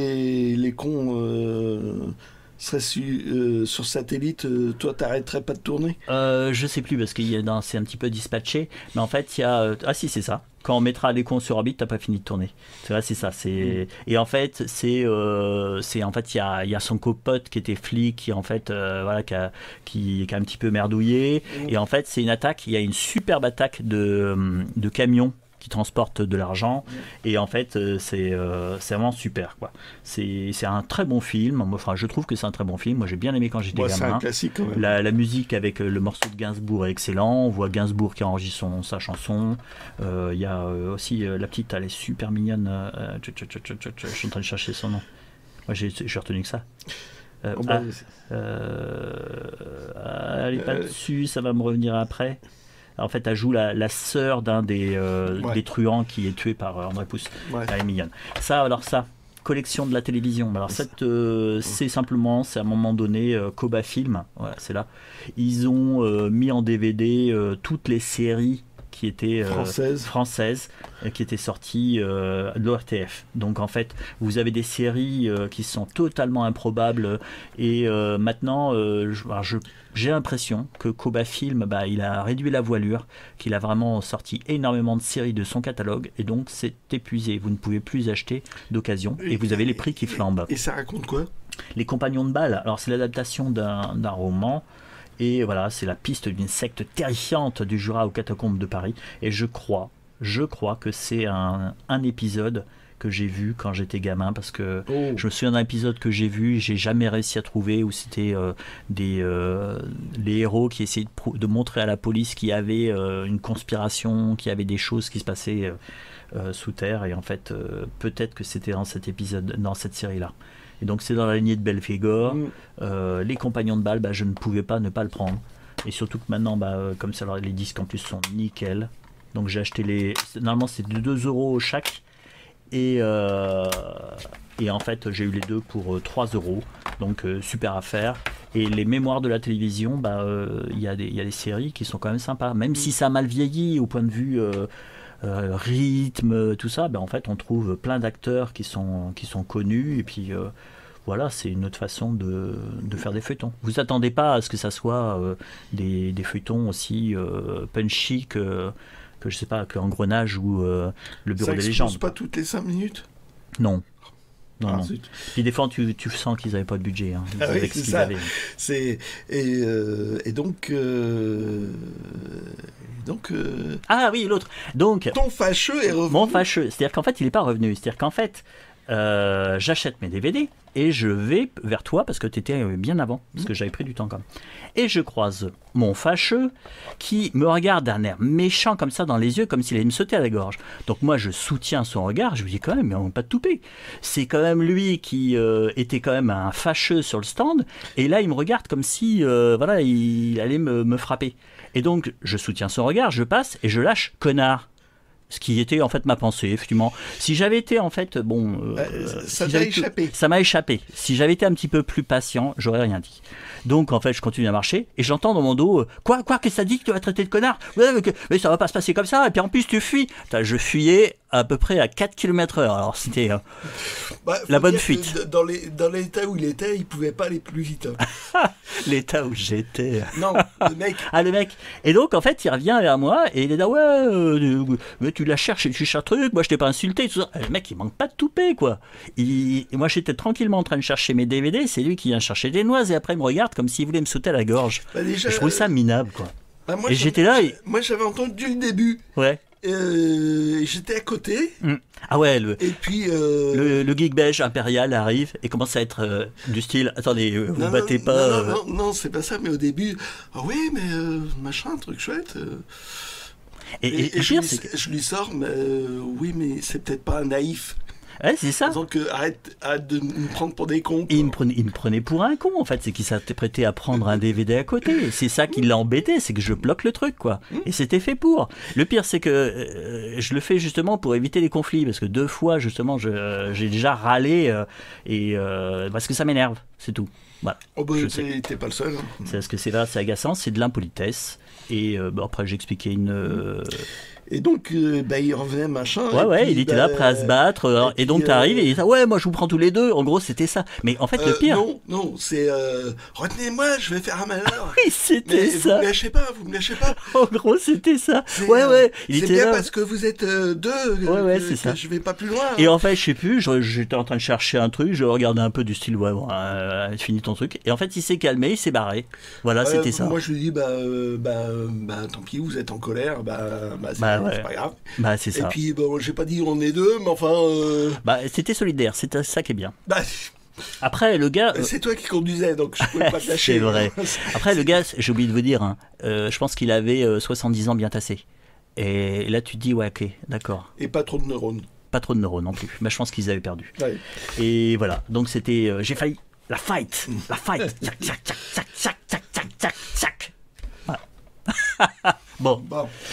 où les cons seraient sur satellite, toi, t'arrêterais pas de tourner Je sais plus, parce que c'est un petit peu dispatché, mais en fait, il y a... Ah si, c'est ça. Quand on mettra les cons sur orbite, t'as pas fini de tourner. C'est vrai, c'est ça. Et en fait, en fait, il y a son copote qui était flic, qui en fait, voilà, qui a un petit peu merdouillé. Et en fait, c'est une attaque. Il y a une superbe attaque de camions qui transportent de l'argent. Et en fait, c'est vraiment super, quoi. C'est un très bon film. Enfin, je trouve que c'est un très bon film. Moi, j'ai bien aimé quand j'étais gamin. C'est un classique quand même. La musique avec le morceau de Gainsbourg est excellent. On voit Gainsbourg qui enregistre sa chanson. Il y a aussi la petite, elle est super mignonne. Je suis en train de chercher son nom. Moi, j'ai retenu que ça. Elle n'est pas dessus, ça va me revenir après. En fait, elle joue la sœur d'un des truands qui est tué par André Pousse. Ouais. Elle est mignonne. Ça, collection de la télévision. Alors, c'est simplement, c'est à un moment donné, Koba Film, voilà, c'est là. Ils ont mis en DVD toutes les séries qui étaient françaises qui étaient sorties de l'ORTF. Donc en fait, vous avez des séries qui sont totalement improbables et maintenant, j'ai l'impression que Koba Film, il a réduit la voilure, qu'il a vraiment sorti énormément de séries de son catalogue et donc c'est épuisé. Vous ne pouvez plus acheter d'occasion et vous avez les prix qui flambent. Et ça raconte quoi ? Les Compagnons de Bâle. Alors c'est l'adaptation d'un roman. Et voilà, c'est la piste d'une secte terrifiante du Jura aux catacombes de Paris. Et je crois que c'est un épisode que j'ai vu quand j'étais gamin, parce que je me souviens d'un épisode que j'ai vu, j'ai jamais réussi à trouver, où c'était les héros qui essayaient de montrer à la police qu'il y avait une conspiration, qu'il y avait des choses qui se passaient sous terre. Et en fait, peut-être que c'était dans cet épisode, dans cette série-là. Et donc c'est dans la lignée de Belphégor. Les Compagnons de Bâle, je ne pouvais pas ne pas le prendre. Et surtout que maintenant, comme ça, les disques en plus sont nickel. Donc j'ai acheté normalement c'est de 2 € chaque. Et en fait j'ai eu les deux pour 3 €. Donc super affaire. Et les mémoires de la télévision, il y a des séries qui sont quand même sympas. Même si ça a mal vieilli au point de vue... rythme, tout ça, en fait on trouve plein d'acteurs qui sont connus et puis voilà, c'est une autre façon de faire des feuilletons. Vous attendez pas à ce que ça soit des feuilletons aussi punchy que je sais pas, que Engrenage ou le Bureau des légendes. Ça pas toutes les 5 minutes ? Non. Non. Puis des fois, tu sens qu'ils n'avaient pas de budget. Hein, avec c'est ça. Et donc... Ah oui, l'autre. Donc, ton fâcheux est revenu. Mon fâcheux. C'est-à-dire qu'en fait, il n'est pas revenu. C'est-à-dire qu'en fait, j'achète mes DVD et je vais vers toi parce que tu étais bien avant, parce que j'avais pris du temps quand même. Et je croise mon fâcheux qui me regarde d'un air méchant comme ça dans les yeux, comme s'il allait me sauter à la gorge. Donc moi, je soutiens son regard. Je lui dis quand même, mais on va pas te touper. C'est quand même lui qui était quand même un fâcheux sur le stand. Et là, il me regarde comme si, voilà, il allait me frapper. Et donc, je soutiens son regard, je passe et je lâche « connard ». Ce qui était en fait ma pensée, effectivement. Si j'avais été en fait, ça t'a échappé. Ça m'a échappé. Si j'avais été un petit peu plus patient, j'aurais rien dit. Donc en fait, je continue à marcher et j'entends dans mon dos quoi, qu'est-ce que ça dit que tu vas traiter de connard ? Mais ça va pas se passer comme ça. Et puis en plus, tu fuis. Je fuyais à peu près à 4 km/h. Alors c'était Bah, la faut bonne dire que fuite. Dans l'état où il était, il pouvait pas aller plus vite. Hein. L'état où j'étais. Non, le mec. Ah, le mec. Et donc, en fait, il revient vers moi et il est là, ouais, mais tu la cherches, tu cherches un truc, moi je t'ai pas insulté, tout ça. Le mec, il manque pas de toupet, quoi. Et moi, j'étais tranquillement en train de chercher mes DVD, c'est lui qui vient chercher des noises et après il me regarde comme s'il voulait me sauter à la gorge. Bah, déjà, Je trouvais ça minable, quoi. bah, moi, Et j'étais là et... Moi, j'avais entendu le début. Ouais. J'étais à côté. Ah ouais, Et puis. le geek belge impérial arrive et commence à être du style, attendez, vous battez pas. Non, c'est pas ça, mais au début, ah oui, mais machin, truc chouette. Et je lui sors, mais oui, mais c'est peut-être pas un naïf. Ouais, c'est ça. Donc arrête de me prendre pour des cons. Et il me prenait pour un con, en fait. C'est qu'il s'était prêté à prendre un DVD à côté. C'est ça qui l'a embêté, c'est que je bloque le truc, quoi. Et c'était fait pour. Le pire, c'est que je le fais justement pour éviter les conflits. Parce que 2 fois, justement, j'ai déjà râlé. Parce que ça m'énerve, c'est tout. Voilà. Oh bah, t'es pas le seul. Hein. C'est parce que c'est là, c'est agaçant, c'est de l'impolitesse. Et après, j'ai expliqué une... Et donc, il revenait, machin. Ouais, puis, il était là, prêt à se battre. Et donc, t'arrives et il dit, ouais, moi, je vous prends tous les deux. En gros, c'était ça. Mais en fait, le pire... Non, c'est... retenez-moi, je vais faire un malheur. Oui, c'était ça. Vous me lâchez pas. En gros, c'était ça. Ouais. Il c'est était bien là. parce que vous êtes deux. Ouais, c'est ça. Je vais pas plus loin. Et en fait, je sais plus, j'étais en train de chercher un truc, je regardais un peu du style, ouais, bon, finis ton truc. Et en fait, il s'est calmé, il s'est barré. Voilà, c'était ça. Moi, je lui dis, tant pis, vous êtes en colère, c'est pas grave. Bah, c'est ça. Et puis, bon, j'ai pas dit on est deux, mais enfin. Bah, c'était solidaire, c'était ça qui est bien. Bah, après, le gars. C'est toi qui conduisais, donc je pouvais pas te lâcher. C'est vrai. Après, le gars, j'ai oublié de vous dire, hein, je pense qu'il avait 70 ans bien tassés. Et là, tu te dis, ouais, ok, d'accord. Et pas trop de neurones. Pas trop de neurones non plus. Mais je pense qu'ils avaient perdu. Ouais. Et voilà. Donc, c'était. J'ai failli. La fight. Tchac, tchac, tchac, tchac, tchac, tchac, tchac, tchac, tchac. Voilà. Bon.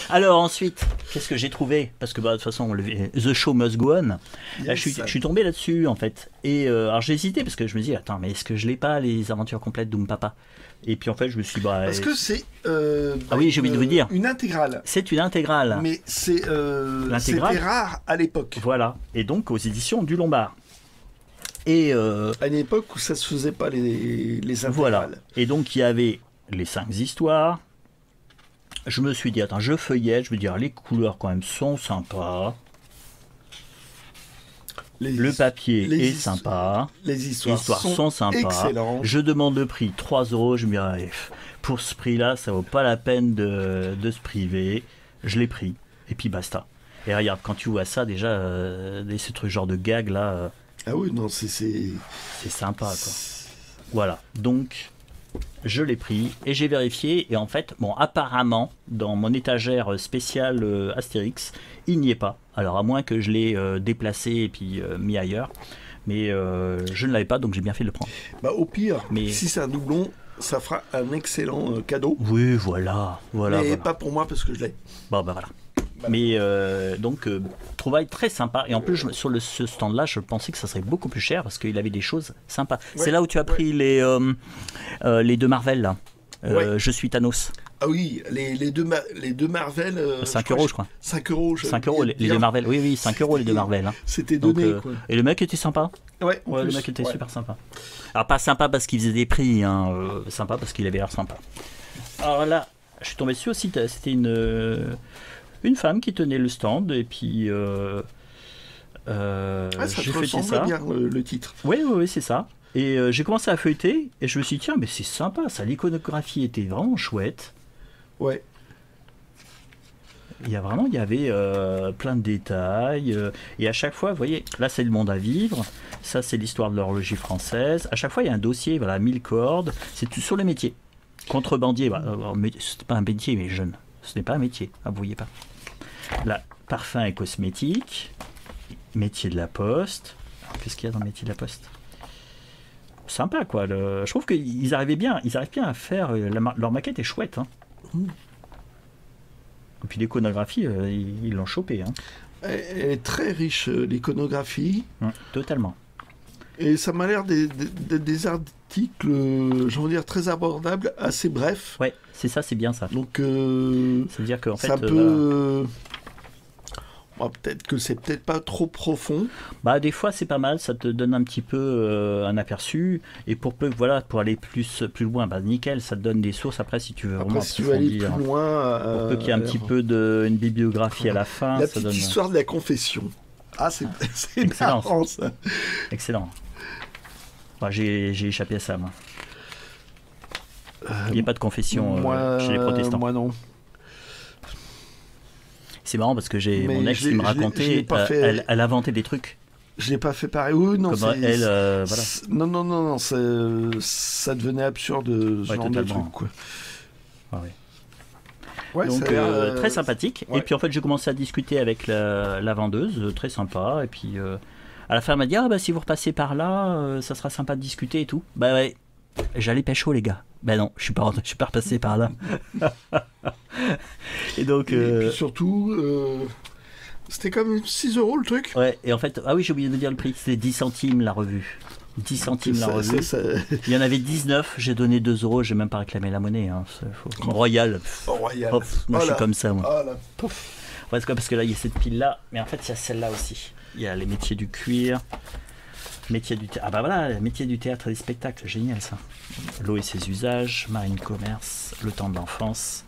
Alors ensuite, qu'est-ce que j'ai trouvé? Parce que de toute façon, The Show Must Go On. Yes. Là, je suis tombé là-dessus en fait. Et alors j'ai hésité parce que je me dis, attends, mais est-ce que je l'ai pas les aventures complètes d'Oom Papa? Et puis en fait, je me suis dit, parce que c'est. Ah oui, j'ai oublié de vous dire. Une intégrale. C'est une intégrale. Mais c'est. C'était rare à l'époque. Voilà. Et donc aux éditions du Lombard. Et à une époque où ça se faisait pas les intégrales. Voilà. Et donc il y avait les 5 histoires. Je me suis dit, attends, je feuillette, je me dis, les couleurs quand même sont sympas. Le papier est sympa. Les histoires sont sympas. Excellentes. Je demande le prix 3 €. Je me dis, pour ce prix-là, ça vaut pas la peine de se priver. Je l'ai pris. Et puis basta. Et regarde, quand tu vois ça, déjà, ce truc genre de gag là. Ah oui, non, c'est sympa, quoi. Voilà. Donc. Je l'ai pris et j'ai vérifié et en fait, bon, apparemment, dans mon étagère spéciale Astérix, il n'y est pas. Alors à moins que je l'ai déplacé et puis mis ailleurs, mais je ne l'avais pas, donc j'ai bien fait de le prendre. Bah au pire, si c'est un doublon, ça fera un excellent cadeau. Oui, voilà. Mais pas pour moi parce que je l'ai. Bon, bah voilà. Mais donc, trouvaille très sympa. Et en plus, sur ce stand-là, je pensais que ça serait beaucoup plus cher parce qu'il avait des choses sympas. Ouais, c'est là où tu as pris les 2 Marvel, là. Je suis Thanos. Ah oui, les deux Marvel. 5 € je crois. 5 €. 5 € les 2 Marvel. Oui, 5 € les 2 Marvel. Hein. C'était donné, quoi. Et le mec était sympa. Ouais, le mec était super sympa. Alors, pas sympa parce qu'il faisait des prix, hein. Sympa parce qu'il avait l'air sympa. Alors là, je suis tombé dessus aussi, c'était une femme qui tenait le stand et puis ça j'ai feuilleté ça. Bien le titre. Oui, c'est ça. Et j'ai commencé à feuilleter et je me suis dit tiens mais c'est sympa ça, l'iconographie était vraiment chouette. Ouais. Il y avait plein de détails et à chaque fois, vous voyez, là c'est le monde à vivre, ça c'est l'histoire de l'horlogerie française. À chaque fois il y a un dossier, voilà, 1000 cordes, c'est tout sur les métiers. Contrebandier, c'est pas un métier mais jeune. Ce n'est pas un métier, vous voyez pas. Là, parfum et cosmétique, métier de la poste. Alors, qu'est-ce qu'il y a dans le métier de la poste? Sympa, quoi. Je trouve qu'ils arrivent bien à faire. Leur maquette est chouette. Hein. Et puis l'iconographie, ils l'ont chopé. Hein. Elle est très riche, l'iconographie. Totalement. Et ça m'a l'air des articles, j'ai envie de dire, très abordables, assez brefs. Ouais, c'est ça, c'est bien ça. Donc, ça veut dire qu'en fait, ça peut... Bon, peut-être que c'est peut-être pas trop profond. Bah des fois c'est pas mal, ça te donne un petit peu un aperçu, et pour aller plus loin, bah nickel, ça te donne des sources après si tu veux vraiment Après, si tu veux aller approfondir. plus loin... Pour peu qu'il y ait un petit peu une bibliographie à la fin, La ça petite donne... histoire de la confession. Ah, c'est Excellent. marrant, ça. Excellent. Bah, j'ai échappé à ça, moi. Il n'y a pas de confession chez les protestants. Moi non. C'est marrant parce que j'ai Mais mon ex je l'ai- qui me je l'ai racontait, pas fait. elle inventait des trucs. Je l'ai pas fait pareil. Oui, non, Comme elle, voilà. Non, ça devenait absurde, ce Ouais, genre de totalement. truc, quoi. Ah ouais. Ouais, Donc ça a l'air, très sympathique. ouais. Et puis en fait j'ai commencé à discuter avec la vendeuse, très sympa. Et puis à la fin elle m'a dit ah bah si vous repassez par là, ça sera sympa de discuter et tout. Bah ouais, j'allais pécho les gars. Bah non, je suis pas repassé par là. Et donc Et puis surtout, c'était quand même 6 € le truc. ouais, et en fait ah oui j'ai oublié de dire le prix, c'était 10 centimes la revue. 10 centimes la revue. Il y en avait 19, j'ai donné 2 €, j'ai même pas réclamé la monnaie. Hein. Royal. Royal. Hop, moi je suis Voilà. comme ça moi. Ah là, pouf. Ouais, parce que là il y a cette pile là, mais en fait il y a celle-là aussi. Il y a les métiers du cuir, métiers du théâtre. Ah bah voilà, métiers du théâtre et des spectacles, génial ça. L'eau et ses usages, marine commerce, le temps de l'enfance.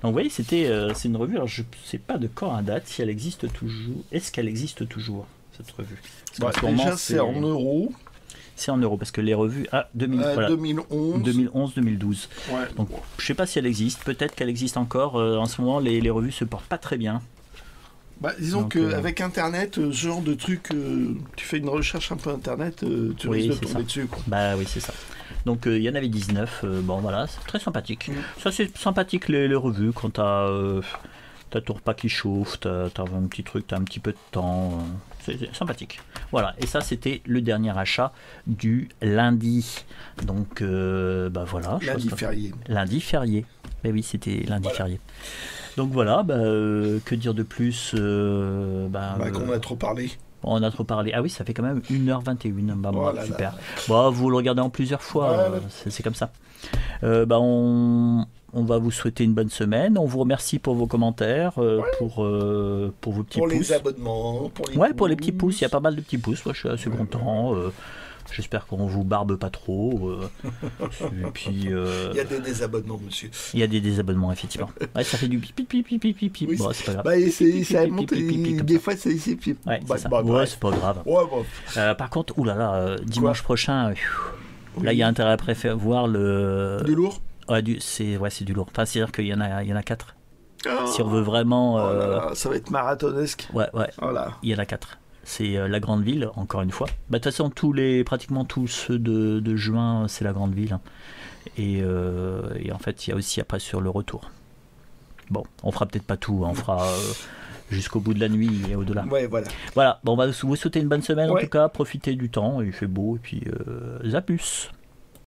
Donc vous voyez, c'est une revue, alors je sais pas de quand à date, si elle existe toujours. Est-ce qu'elle existe toujours, cette revue? Parce qu'en ce moment, Déjà, c'est en euros. C'est en euros, parce que les revues... Ah, 2011. 2011-2012. Ouais. Donc je sais pas si elle existe, peut-être qu'elle existe encore. En ce moment, les revues se portent pas très bien. Bah, disons Donc, qu'avec Internet, ce genre de truc, tu fais une recherche un peu Internet, tu Oui, risques de c'est tomber ça. dessus, quoi. Bah oui, c'est ça. Donc il y en avait 19, bon voilà, c'est très sympathique. Ça c'est sympathique les revues quand t'as ton repas qui chauffe, t'as un petit truc, t'as un petit peu de temps, c'est sympathique. Voilà, et ça c'était le dernier achat du lundi. Donc bah voilà. Lundi férié. Lundi férié. Mais oui, c'était lundi férié. Donc voilà, bah, que dire de plus Qu'on a trop parlé. On a trop parlé. Ah oui, ça fait quand même 1h21. Bah, bon, Oh là super. là. Bon, vous le regardez en plusieurs fois. Ouais. C'est comme ça. On va vous souhaiter une bonne semaine. On vous remercie pour vos commentaires, pour vos petits Pour pouces. les abonnements, pour les Ouais, pour les petits pouces. Il y a pas mal de petits pouces. Moi, je suis assez content. J'espère qu'on vous barbe pas trop. Et puis, Il y a des désabonnements, monsieur. il y a des désabonnements, effectivement. Ouais, ça fait du pip, pip, pip, pip, pip, pip. Oui, Bon, c'est pas grave. Bah, et ça Pip, monte, pip, pip, pip, comme des ça. fois, c'est ici. Puis... Ouais, c'est ça. ouais, Ouais, c'est pas grave. Ouais, bon. Par contre, oulala, dimanche prochain, là il y a intérêt à voir le. Du lourd. Ouais, c'est du lourd. Enfin, c'est-à-dire qu'il y en a 4. Ah. Si on veut vraiment. Oh là là, ça va être marathonesque. Ouais, Voilà. il y en a 4. C'est la grande ville, encore une fois. Bah, de toute façon, pratiquement tous ceux de juin, c'est la grande ville. Et en fait, il y a aussi après sur le retour. Bon, on fera peut-être pas tout, on fera jusqu'au bout de la nuit et au-delà. Ouais, voilà. Voilà, bon, on va vous souhaiter une bonne semaine en Ouais. tout cas. Profitez du temps, il fait beau, et puis à plus.